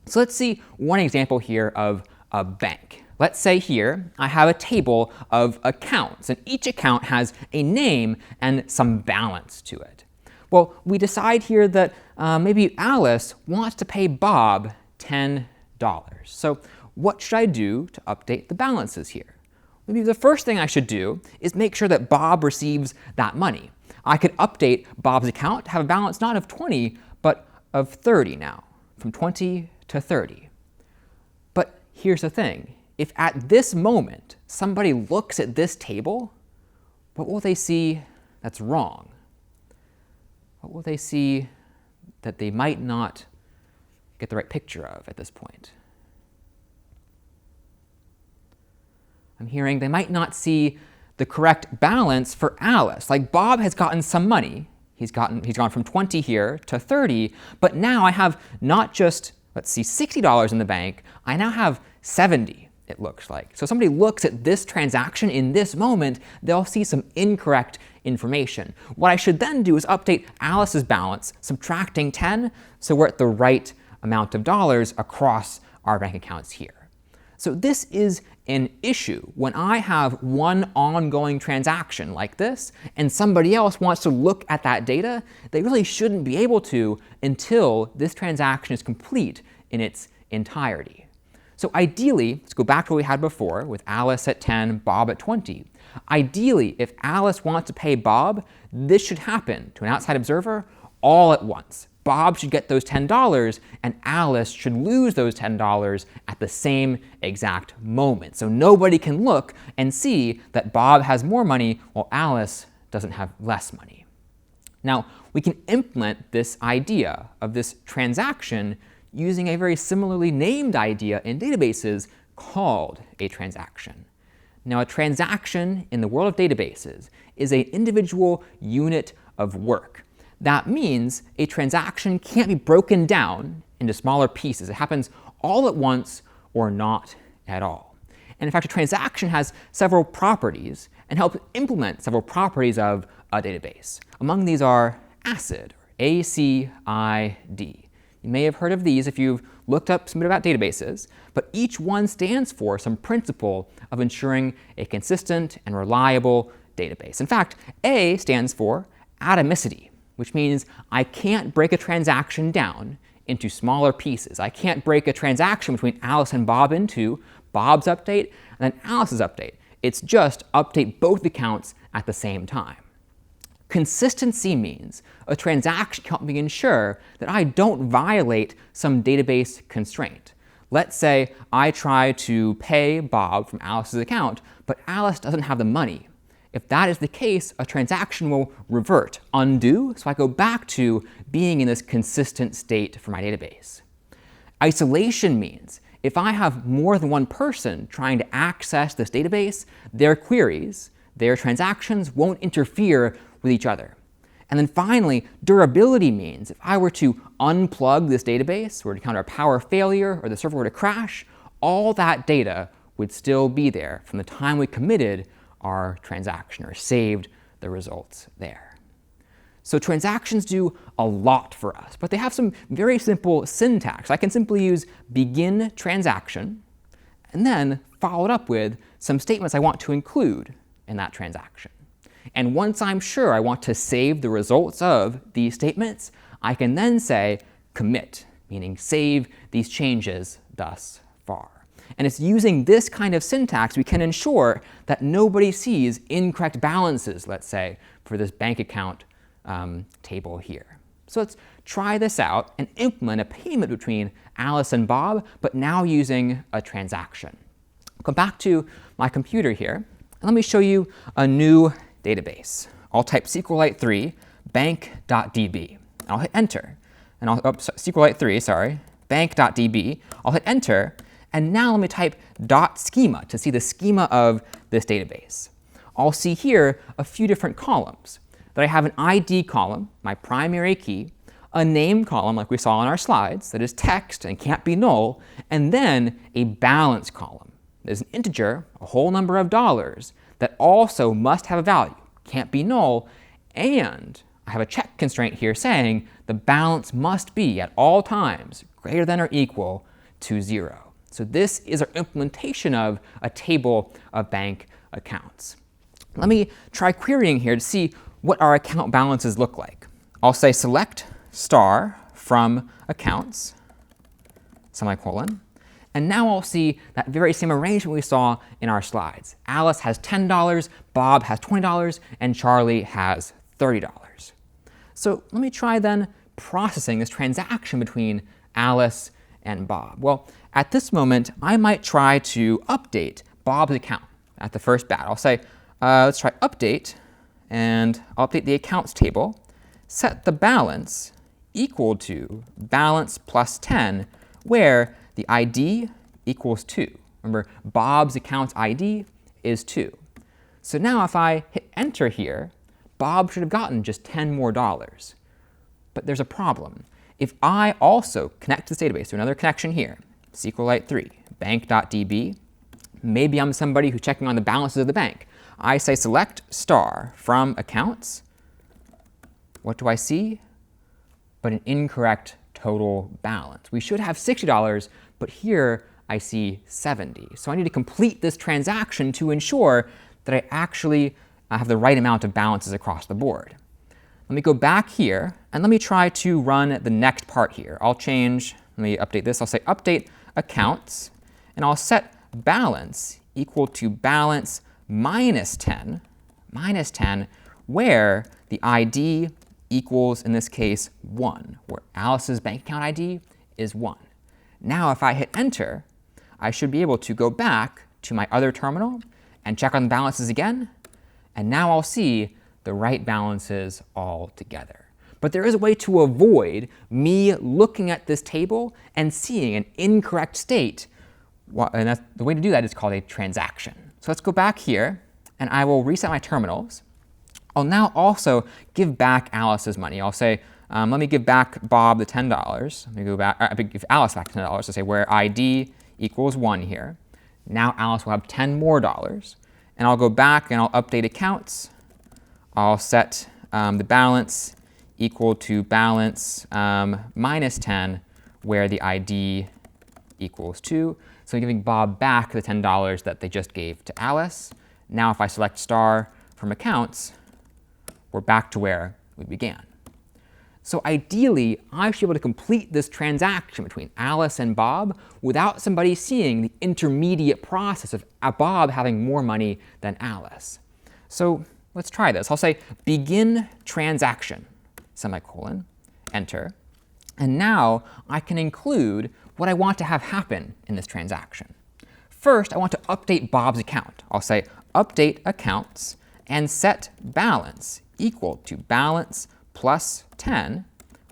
S1: So let's see one example here of a bank. Let's say here I have a table of accounts, and each account has a name and some balance to it. Well, we decide here that maybe Alice wants to pay Bob $10. So what should I do to update the balances here? Maybe the first thing I should do is make sure that Bob receives that money. I could update Bob's account to have a balance not of 20, but of 30 now, from 20 to 30. But here's the thing. If at this moment somebody looks at this table, what will they see that's wrong? What will they see that they might not get the right picture of at this point? I'm hearing they might not see the correct balance for Alice. Like Bob has gotten some money. He's gone from 20 here to 30, but now I have not just, let's see, $60 in the bank, I now have 70, it looks like. So somebody looks at this transaction in this moment, they'll see some incorrect information. What I should then do is update Alice's balance, subtracting 10, so we're at the right amount of dollars across our bank accounts here. So this is an issue when I have one ongoing transaction like this and somebody else wants to look at that data. They really shouldn't be able to until this transaction is complete in its entirety. So ideally, let's go back to what we had before with Alice at 10, Bob at 20. Ideally, if Alice wants to pay Bob, this should happen to an outside observer all at once. Bob should get those $10 and Alice should lose those $10 at the same exact moment. So nobody can look and see that Bob has more money while Alice doesn't have less money. Now, we can implement this idea of this transaction using a very similarly named idea in databases called a transaction. Now, a transaction in the world of databases is an individual unit of work. That means a transaction can't be broken down into smaller pieces. It happens all at once or not at all. And in fact, a transaction has several properties and helps implement several properties of a database. Among these are ACID, A-C-I-D. You may have heard of these if you've looked up some bit about databases, but each one stands for some principle of ensuring a consistent and reliable database. In fact, A stands for atomicity, which means I can't break a transaction down into smaller pieces. I can't break a transaction between Alice and Bob into Bob's update and then Alice's update. It's just update both accounts at the same time. Consistency means a transaction can help me ensure that I don't violate some database constraint. Let's say I try to pay Bob from Alice's account, but Alice doesn't have the money. If that is the case, a transaction will revert, undo, so I go back to being in this consistent state for my database. Isolation means if I have more than one person trying to access this database, their queries, their transactions won't interfere with each other. And then finally, durability means if I were to unplug this database, or to encounter a power failure, or the server were to crash, all that data would still be there from the time we committed our transaction or saved the results there. So transactions do a lot for us, but they have some very simple syntax. I can simply use begin transaction and then follow it up with some statements I want to include in that transaction. And once I'm sure I want to save the results of these statements, I can then say commit, meaning save these changes thus far. And it's using this kind of syntax we can ensure that nobody sees incorrect balances, let's say, for this bank account table here. So let's try this out and implement a payment between Alice and Bob, but now using a transaction. Go back to my computer here, and let me show you a new database. I'll type SQLite 3 bank.db. I'll hit enter, and SQLite 3, sorry, bank.db. I'll hit enter, and now let me type .schema to see the schema of this database. I'll see here a few different columns. That I have an ID column, my primary key, a name column like we saw on our slides that is text and can't be null, and then a balance column. There's an integer, a whole number of dollars, that also must have a value, can't be null, and I have a check constraint here saying the balance must be at all times greater than or equal to 0. So this is our implementation of a table of bank accounts. Let me try querying here to see what our account balances look like. I'll say select star from accounts, semicolon, and now I'll see that very same arrangement we saw in our slides. Alice has $10, Bob has $20, and Charlie has $30. So let me try then processing this transaction between Alice and Bob. Well, at this moment, I might try to update Bob's account at the first bat. I'll say, let's try update, and I'll update the accounts table, set the balance equal to balance plus 10, where the ID equals 2. Remember, Bob's account ID is 2. So now if I hit enter here, Bob should have gotten just $10 more. But there's a problem. If I also connect to this database, so another connection here, SQLite 3, bank.db, maybe I'm somebody who's checking on the balances of the bank. I say select star from accounts. What do I see? But an incorrect total balance. We should have $60, but here I see 70. So I need to complete this transaction to ensure that I actually have the right amount of balances across the board. Let me go back here, and let me try to run the next part here. I'll change, let me update this. I'll say update accounts, and I'll set balance equal to balance minus 10, where the ID equals, in this case, 1, where Alice's bank account ID is 1. Now if I hit enter, I should be able to go back to my other terminal and check on the balances again, and now I'll see the right balances all together. But there is a way to avoid me looking at this table and seeing an incorrect state, and the way to do that is called a transaction. So let's go back here, and I will reset my terminals. I'll now also give back Alice's money. I'll say, let me give back Bob the $10. Let me go back, give Alice back $10. So say where ID equals 1 here. Now Alice will have $10 more. And I'll go back and I'll update accounts. I'll set the balance equal to balance minus 10, where the ID equals 2. So I'm giving Bob back the $10 that they just gave to Alice. Now if I select star from accounts, we're back to where we began. So ideally, I should be able to complete this transaction between Alice and Bob without somebody seeing the intermediate process of Bob having more money than Alice. So let's try this. I'll say begin transaction, semicolon, enter. And now I can include what I want to have happen in this transaction. First, I want to update Bob's account. I'll say update accounts and set balance equal to balance plus 10,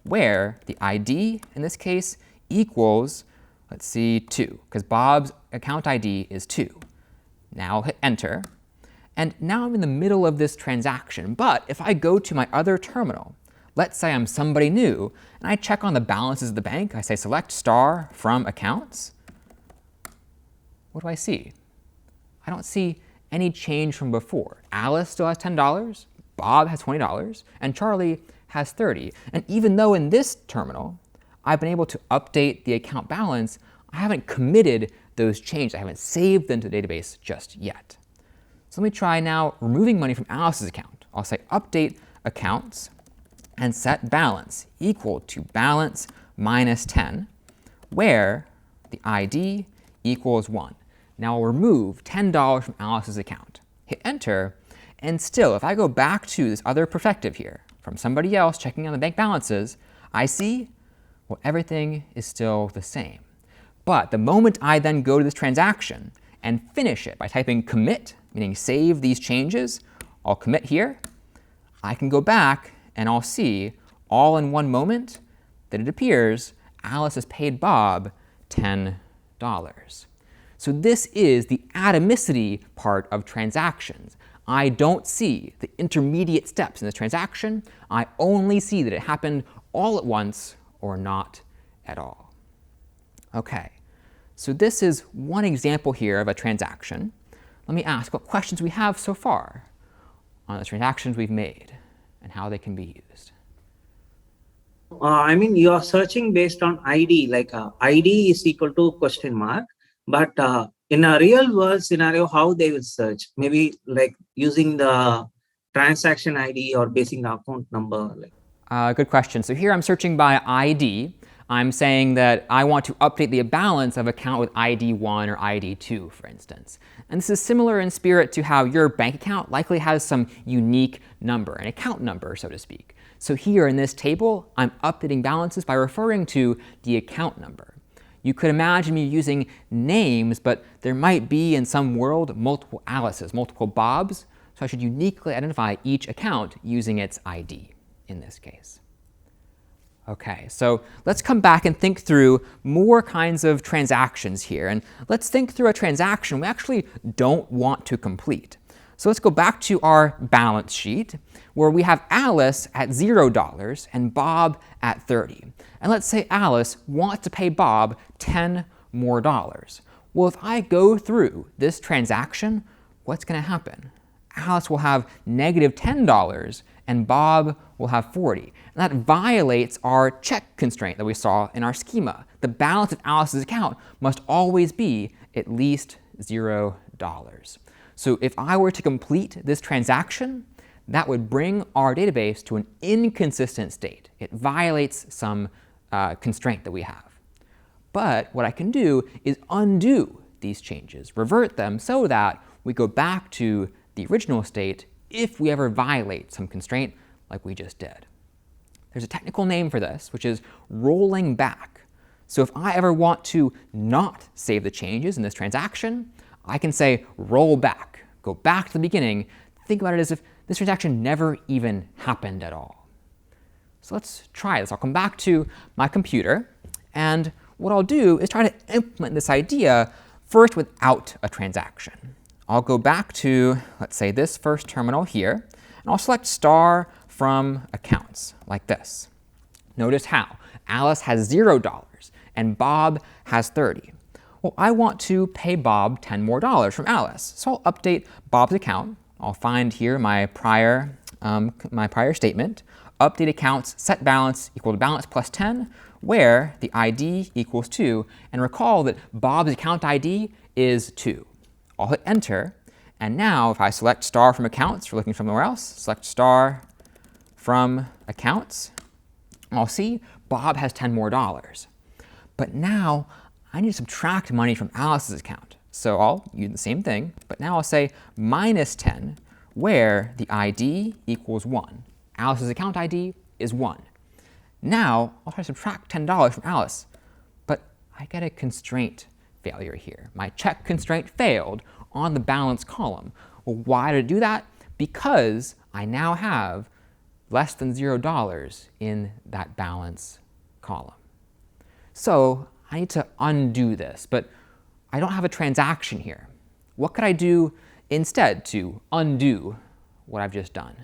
S1: where the ID, in this case, equals, let's see, 2, because Bob's account ID is 2. Now I'll hit enter. And now I'm in the middle of this transaction. But if I go to my other terminal, let's say I'm somebody new, and I check on the balances of the bank. I say select star from accounts. What do I see? I don't see any change from before. Alice still has $10, Bob has $20, and Charlie has 30. And even though in this terminal, I've been able to update the account balance, I haven't committed those changes. I haven't saved them to the database just yet. So let me try now removing money from Alice's account. I'll say update accounts and set balance equal to balance minus 10, where the ID equals 1. Now I'll remove $10 from Alice's account. Hit enter, and still, if I go back to this other perspective here, from somebody else checking on the bank balances, I see, well, everything is still the same. But the moment I then go to this transaction and finish it by typing commit, meaning save these changes, I'll commit here, I can go back and I'll see all in one moment that it appears Alice has paid Bob $10. So this is the atomicity part of transactions. I don't see the intermediate steps in this transaction. I only see that it happened all at once or not at all. Okay, so this is one example here of a transaction. Let me ask what questions we have so far on the transactions we've made and how they can be used.
S14: I mean, you are searching based on ID, like ID is equal to question mark. But in a real world scenario, how they will search? Maybe like using the transaction ID or basing the account number.
S1: Good question. So here I'm searching by ID. I'm saying that I want to update the balance of account with ID 1 or ID 2, for instance. And this is similar in spirit to how your bank account likely has some unique number, an account number, so to speak. So here in this table, I'm updating balances by referring to the account number. You could imagine me using names, but there might be in some world multiple Alices, multiple Bobs, so I should uniquely identify each account using its ID in this case. Okay, so let's come back and think through more kinds of transactions here. And let's think through a transaction we actually don't want to complete. So let's go back to our balance sheet where we have Alice at $0 and Bob at 30. And let's say Alice wants to pay Bob $10 more. Well, if I go through this transaction, what's going to happen? Alice will have negative $10 and Bob will have 40. And that violates our check constraint that we saw in our schema. The balance of Alice's account must always be at least $0. So if I were to complete this transaction, that would bring our database to an inconsistent state. It violates some constraint that we have. But what I can do is undo these changes, revert them so that we go back to the original state if we ever violate some constraint like we just did. There's a technical name for this, which is rolling back. So if I ever want to not save the changes in this transaction, I can say roll back, go back to the beginning, think about it as if this transaction never even happened at all. So let's try this. I'll come back to my computer, and what I'll do is try to implement this idea first without a transaction. I'll go back to, let's say, this first terminal here, and I'll select star from accounts, like this. Notice how Alice has $0 and Bob has 30. Well, I want to pay Bob $10 more from Alice, so I'll update Bob's account. I'll find here my prior statement, update accounts, set balance equal to balance plus 10, where the ID equals 2, and recall that Bob's account ID is 2. I'll hit enter, and now if I select star from accounts for looking somewhere else, select star from accounts, I'll see Bob has $10 more. But now I need to subtract money from Alice's account. So I'll use the same thing, but now I'll say minus 10, where the ID equals 1. Alice's account ID is 1. Now I'll try to subtract $10 from Alice, but I get a constraint failure here. My check constraint failed on the balance column. Well, why did it do that? Because I now have less than $0 in that balance column. So I need to undo this, but I don't have a transaction here. What could I do instead to undo what I've just done?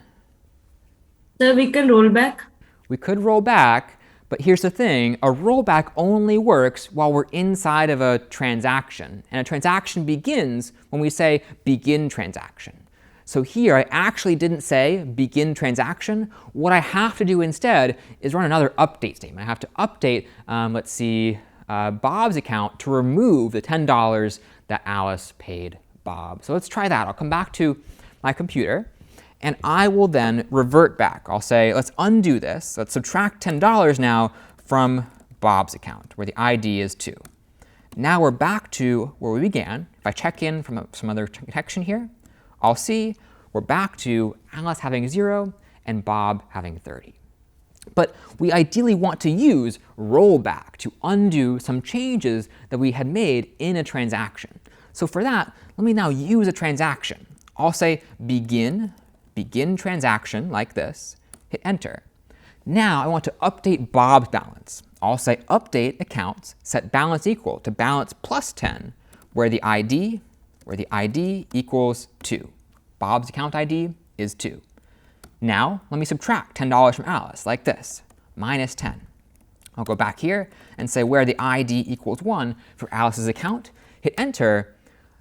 S13: So we can roll back?
S1: We could roll back, but here's the thing. A rollback only works while we're inside of a transaction. And a transaction begins when we say begin transaction. So here I actually didn't say begin transaction. What I have to do instead is run another update statement. I have to update, let's see, Bob's account to remove the $10 that Alice paid Bob. So let's try that. I'll come back to my computer, and I will then revert back. I'll say, let's undo this. Let's subtract $10 now from Bob's account, where the ID is 2. Now we're back to where we began. If I check in from some other connection here, I'll see we're back to Alice having 0 and Bob having 30. But we ideally want to use rollback to undo some changes that we had made in a transaction. So for that, let me now use a transaction. I'll say begin transaction like this, hit enter. Now I want to update Bob's balance. I'll say update accounts, set balance equal to balance plus 10, where the ID equals 2. Bob's account ID is 2. Now let me subtract $10 from Alice like this, minus 10. I'll go back here and say where the ID equals 1 for Alice's account, hit enter,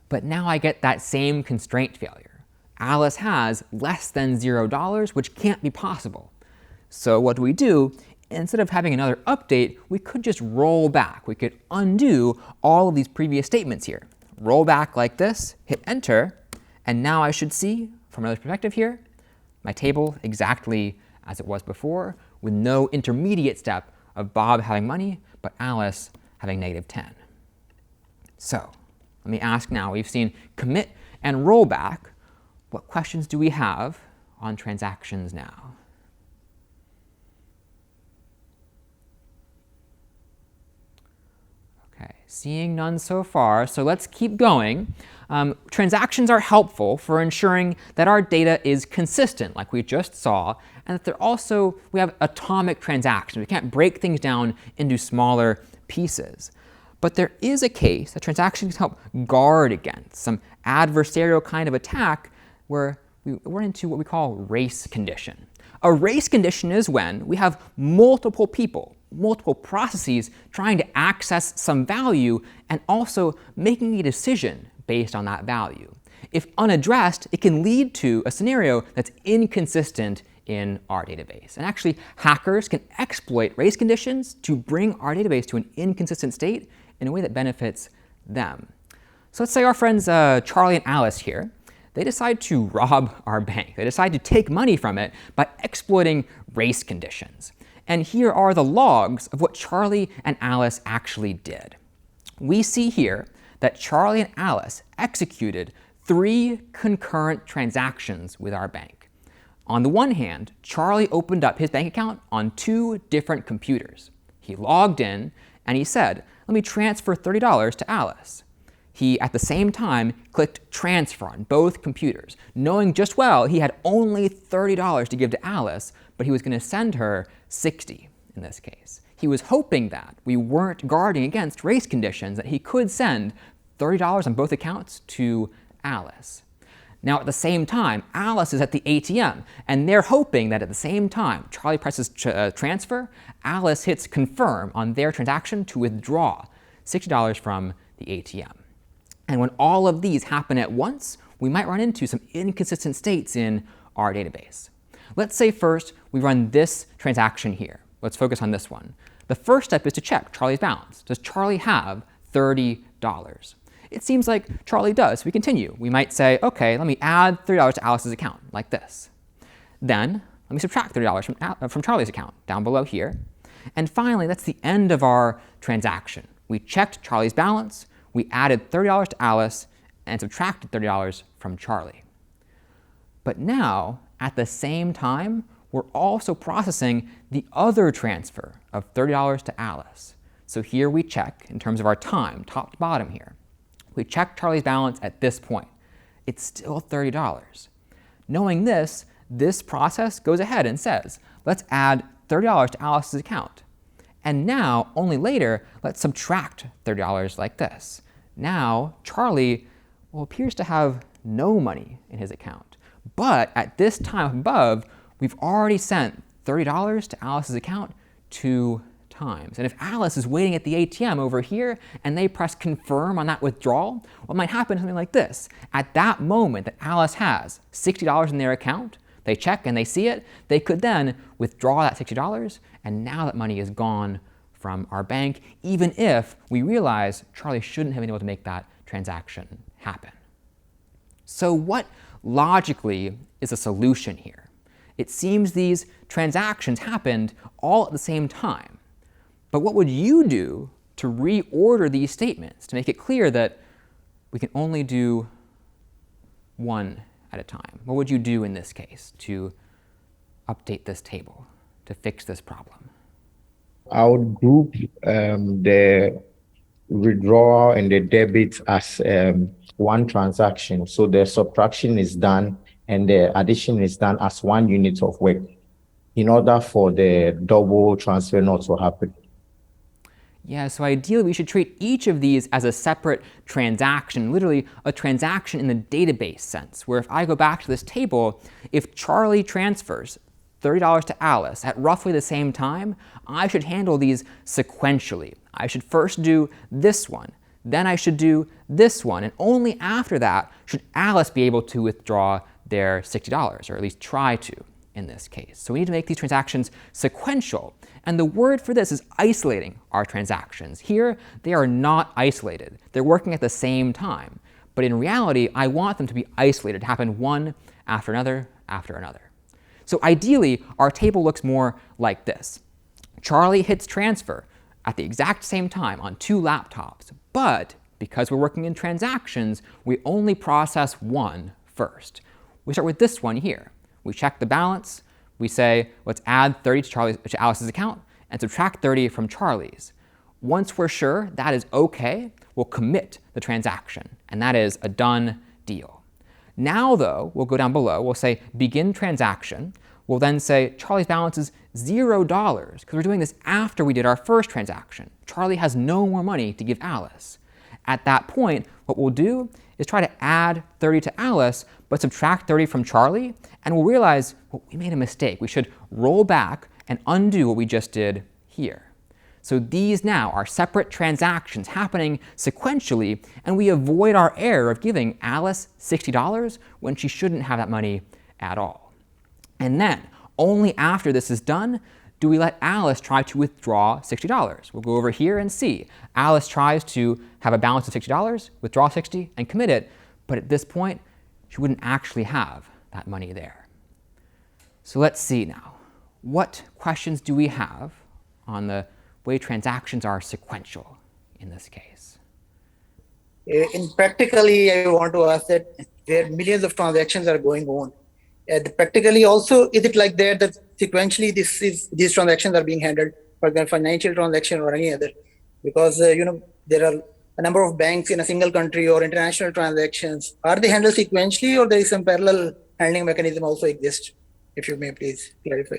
S1: but now I get that same constraint failure. Alice has less than $0, which can't be possible. So what do? Instead of having another update, we could just roll back. We could undo all of these previous statements here. Roll back like this, hit enter, and now I should see, from another perspective here, my table exactly as it was before, with no intermediate step of Bob having money, but Alice having negative 10. So let me ask now, we've seen commit and rollback. What questions do we have on transactions now? Okay, seeing none so far, so let's keep going. Transactions are helpful for ensuring that our data is consistent, like we just saw, and that we have atomic transactions. We can't break things down into smaller pieces. But there is a case that transactions help guard against some adversarial kind of attack where we run into what we call race condition. A race condition is when we have multiple people, multiple processes trying to access some value and also making a decision based on that value. If unaddressed, it can lead to a scenario that's inconsistent in our database. And actually, hackers can exploit race conditions to bring our database to an inconsistent state in a way that benefits them. So let's say our friends Charlie and Alice here, they decide to rob our bank. They decide to take money from it by exploiting race conditions. And here are the logs of what Charlie and Alice actually did. We see here that Charlie and Alice executed 3 concurrent transactions with our bank. On the one hand, Charlie opened up his bank account on 2 different computers. He logged in and he said, let me transfer $30 to Alice. He, at the same time, clicked transfer on both computers, knowing just well he had only $30 to give to Alice, but he was going to send her $60 in this case. He was hoping that we weren't guarding against race conditions, that he could send $30 on both accounts to Alice. Now, at the same time, Alice is at the ATM, and they're hoping that at the same time Charlie presses transfer, Alice hits confirm on their transaction to withdraw $60 from the ATM. And when all of these happen at once, we might run into some inconsistent states in our database. Let's say first we run this transaction here. Let's focus on this one. The first step is to check Charlie's balance. Does Charlie have $30? It seems like Charlie does. We continue. We might say, okay, let me add $30 to Alice's account, like this. Then let me subtract $30 from Charlie's account, down below here. And finally, that's the end of our transaction. We checked Charlie's balance, we added $30 to Alice, and subtracted $30 from Charlie. But now, at the same time, we're also processing the other transfer of $30 to Alice. So here we check, in terms of our time, top to bottom here. We check Charlie's balance at this point. It's still $30. Knowing this, this process goes ahead and says, let's add $30 to Alice's account. And now, only later, let's subtract $30 like this. Now, Charlie appears to have no money in his account. But at this time above, we've already sent $30 to Alice's account 2 times. And if Alice is waiting at the ATM over here and they press confirm on that withdrawal, what might happen is something like this. At that moment that Alice has $60 in their account, they check and they see it, they could then withdraw that $60, and now that money is gone from our bank, even if we realize Charlie shouldn't have been able to make that transaction happen. So what logically is a solution here? It seems these transactions happened all at the same time. But what would you do to reorder these statements to make it clear that we can only do one at a time? What would you do in this case to update this table? to fix this problem?
S6: I would group the withdrawal and the debit as one transaction. So the subtraction is done and the addition is done as one unit of work in order for the double transfer not to happen.
S1: Yeah, so ideally we should treat each of these as a separate transaction, literally a transaction in the database sense, where if I go back to this table, if Charlie transfers $30 to Alice at roughly the same time, I should handle these sequentially. I should first do this one, then I should do this one, and only after that should Alice be able to withdraw their $60, or at least try to in this case. So we need to make these transactions sequential. And the word for this is isolating our transactions. Here, they are not isolated. They're working at the same time. But in reality, I want them to be isolated, to happen one after another after another. So ideally, our table looks more like this. Charlie hits transfer at the exact same time on 2 laptops. But because we're working in transactions, we only process one first. We start with this one here. We check the balance. We say, let's add 30 to Alice's account and subtract 30 from Charlie's. Once we're sure that is OK, we'll commit the transaction. And that is a done deal. Now, though, we'll go down below. We'll say begin transaction. We'll then say Charlie's balance is $0 because we're doing this after we did our first transaction. Charlie has no more money to give Alice. At that point, what we'll do is try to add 30 to Alice, but subtract 30 from Charlie, and we'll realize, well, we made a mistake. We should roll back and undo what we just did here. So these now are separate transactions happening sequentially, and we avoid our error of giving Alice $60 when she shouldn't have that money at all. And then, only after this is done, do we let Alice try to withdraw $60. We'll go over here and see. Alice tries to have a balance of $60, withdraw 60, and commit it, but at this point, she wouldn't actually have that money there. So let's see now. What questions do we have on the way transactions are sequential in this case?
S9: In practically, I want to ask that where millions of transactions are going on. Practically also, is it like that sequentially these transactions are being handled, for example, financial transaction or any other? Because there are a number of banks in a single country or international transactions. Are they handled sequentially, or there is some parallel handling mechanism also exist? If you may please clarify.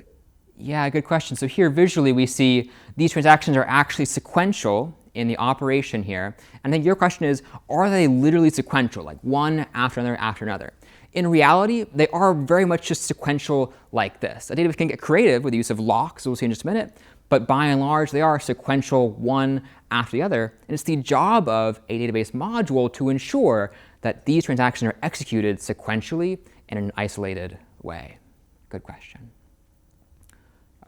S1: Yeah, good question. So here visually we see these transactions are actually sequential in the operation here. And then your question is, are they literally sequential, like one after another after another? In reality, they are very much just sequential like this. A database can get creative with the use of locks, as we'll see in just a minute, but by and large, they are sequential one after the other. And it's the job of a database module to ensure that these transactions are executed sequentially in an isolated way. Good question.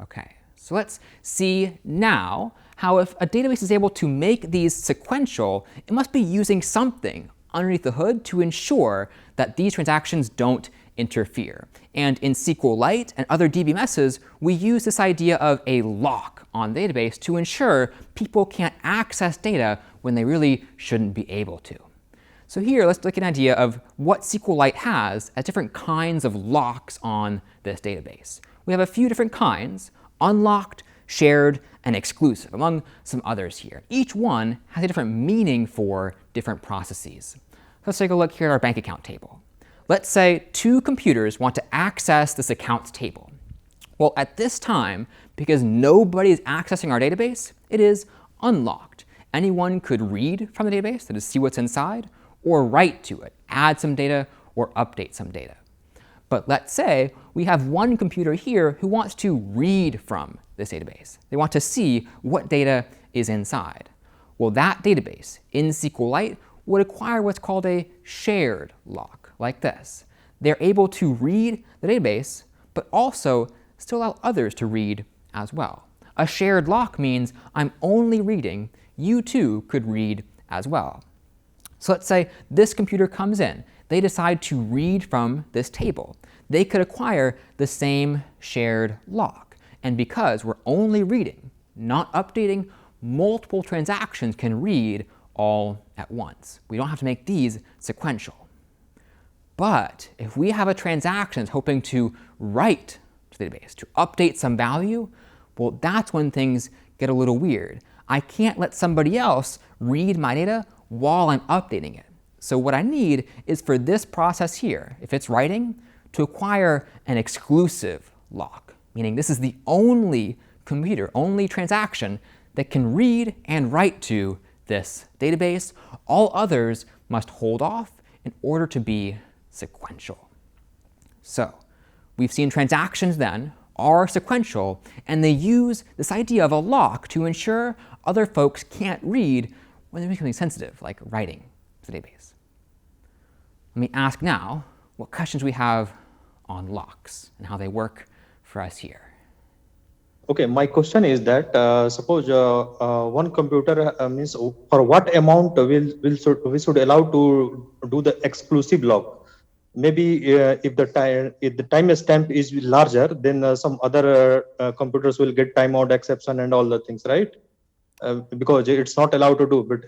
S1: Okay, so let's see now how if a database is able to make these sequential, it must be using something underneath the hood to ensure that these transactions don't interfere. And in SQLite and other DBMSs, we use this idea of a lock on the database to ensure people can't access data when they really shouldn't be able to. So here, let's look at an idea of what SQLite has as different kinds of locks on this database. We have a few different kinds: unlocked, shared, and exclusive, among some others here. Each one has a different meaning for different processes. Let's take a look here at our bank account table. Let's say 2 computers want to access this accounts table. Well, at this time, because nobody is accessing our database, it is unlocked. Anyone could read from the database, that is, see what's inside, or write to it, add some data, or update some data. But let's say we have one computer here who wants to read from this database. They want to see what data is inside. Well, that database in SQLite would acquire what's called a shared lock, like this. They're able to read the database, but also still allow others to read as well. A shared lock means I'm only reading, you too could read as well. So let's say this computer comes in. They decide to read from this table. They could acquire the same shared lock. And because we're only reading, not updating, multiple transactions can read all at once. We don't have to make these sequential. But if we have a transaction that's hoping to write to the database, to update some value, well, that's when things get a little weird. I can't let somebody else read my data while I'm updating it. So what I need is for this process here, if it's writing, to acquire an exclusive lock, meaning this is the only computer, only transaction that can read and write to this database. All others must hold off in order to be sequential. So we've seen transactions then are sequential, and they use this idea of a lock to ensure other folks can't read when they're doing something sensitive, like writing to the database. Let me ask now what questions we have on locks and how they work for us here.
S15: Okay, my question is that suppose one computer means for what amount we should allow to do the exclusive lock. Maybe if the time stamp is larger, then some other computers will get timeout exception and all the things, right? Because it's not allowed to do, but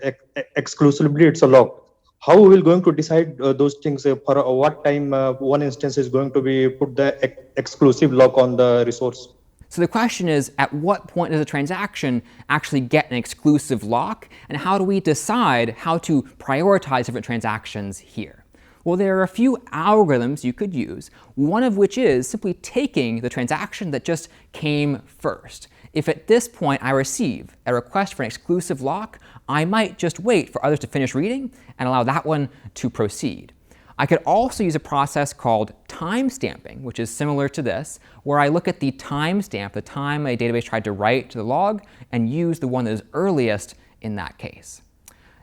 S15: exclusively it's a lock. How we will going to decide those things for what time one instance is going to be put the exclusive lock on the resource?
S1: So the question is, at what point does a transaction actually get an exclusive lock, and how do we decide how to prioritize different transactions here? Well, there are a few algorithms you could use, one of which is simply taking the transaction that just came first. If at this point I receive a request for an exclusive lock, I might just wait for others to finish reading and allow that one to proceed. I could also use a process called timestamping, which is similar to this, where I look at the timestamp, the time a database tried to write to the log, and use the one that is earliest in that case.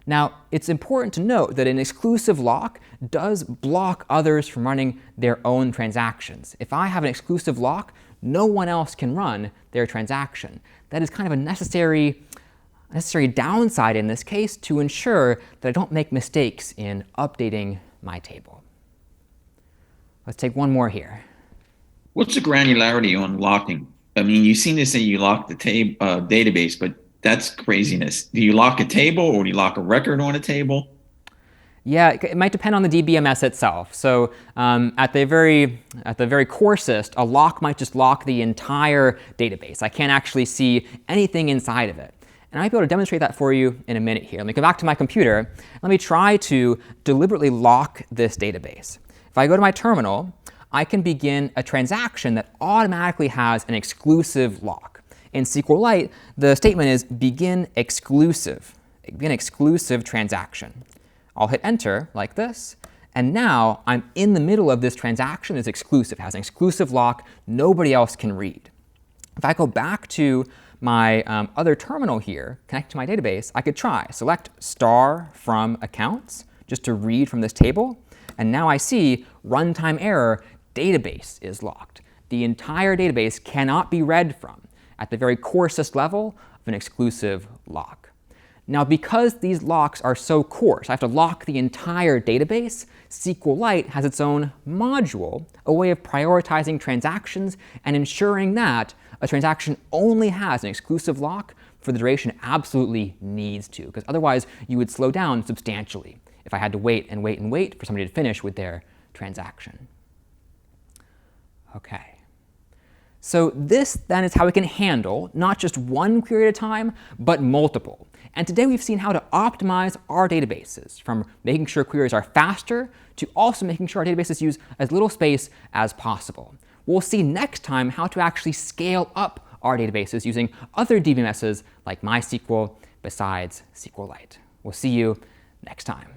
S1: Now, it's important to note that an exclusive lock does block others from running their own transactions. If I have an exclusive lock, no one else can run their transaction. That is kind of a necessary downside in this case to ensure that I don't make mistakes in updating my table. Let's take one more here.
S16: What's the granularity on locking? I mean, you seem to say you lock the database, but that's craziness. Do you lock a table, or do you lock a record on a table?
S1: Yeah, it might depend on the DBMS itself. So at the very coarsest, a lock might just lock the entire database. I can't actually see anything inside of it. And I might be able to demonstrate that for you in a minute here. Let me go back to my computer. Let me try to deliberately lock this database. If I go to my terminal, I can begin a transaction that automatically has an exclusive lock. In SQLite, the statement is begin exclusive transaction. I'll hit enter like this, and now I'm in the middle of this transaction. It's exclusive, it has an exclusive lock, nobody else can read. If I go back to my other terminal here, connect to my database, I could try select star from accounts just to read from this table, and now I see runtime error, database is locked. The entire database cannot be read from at the very coarsest level of an exclusive lock. Now, because these locks are so coarse, I have to lock the entire database, SQLite has its own module, a way of prioritizing transactions and ensuring that a transaction only has an exclusive lock for the duration it absolutely needs to, because otherwise you would slow down substantially if I had to wait and wait and wait for somebody to finish with their transaction. Okay. So this then is how we can handle not just one query at a time, but multiple. And today we've seen how to optimize our databases, from making sure queries are faster to also making sure our databases use as little space as possible. We'll see next time how to actually scale up our databases using other DBMSs like MySQL besides SQLite. We'll see you next time.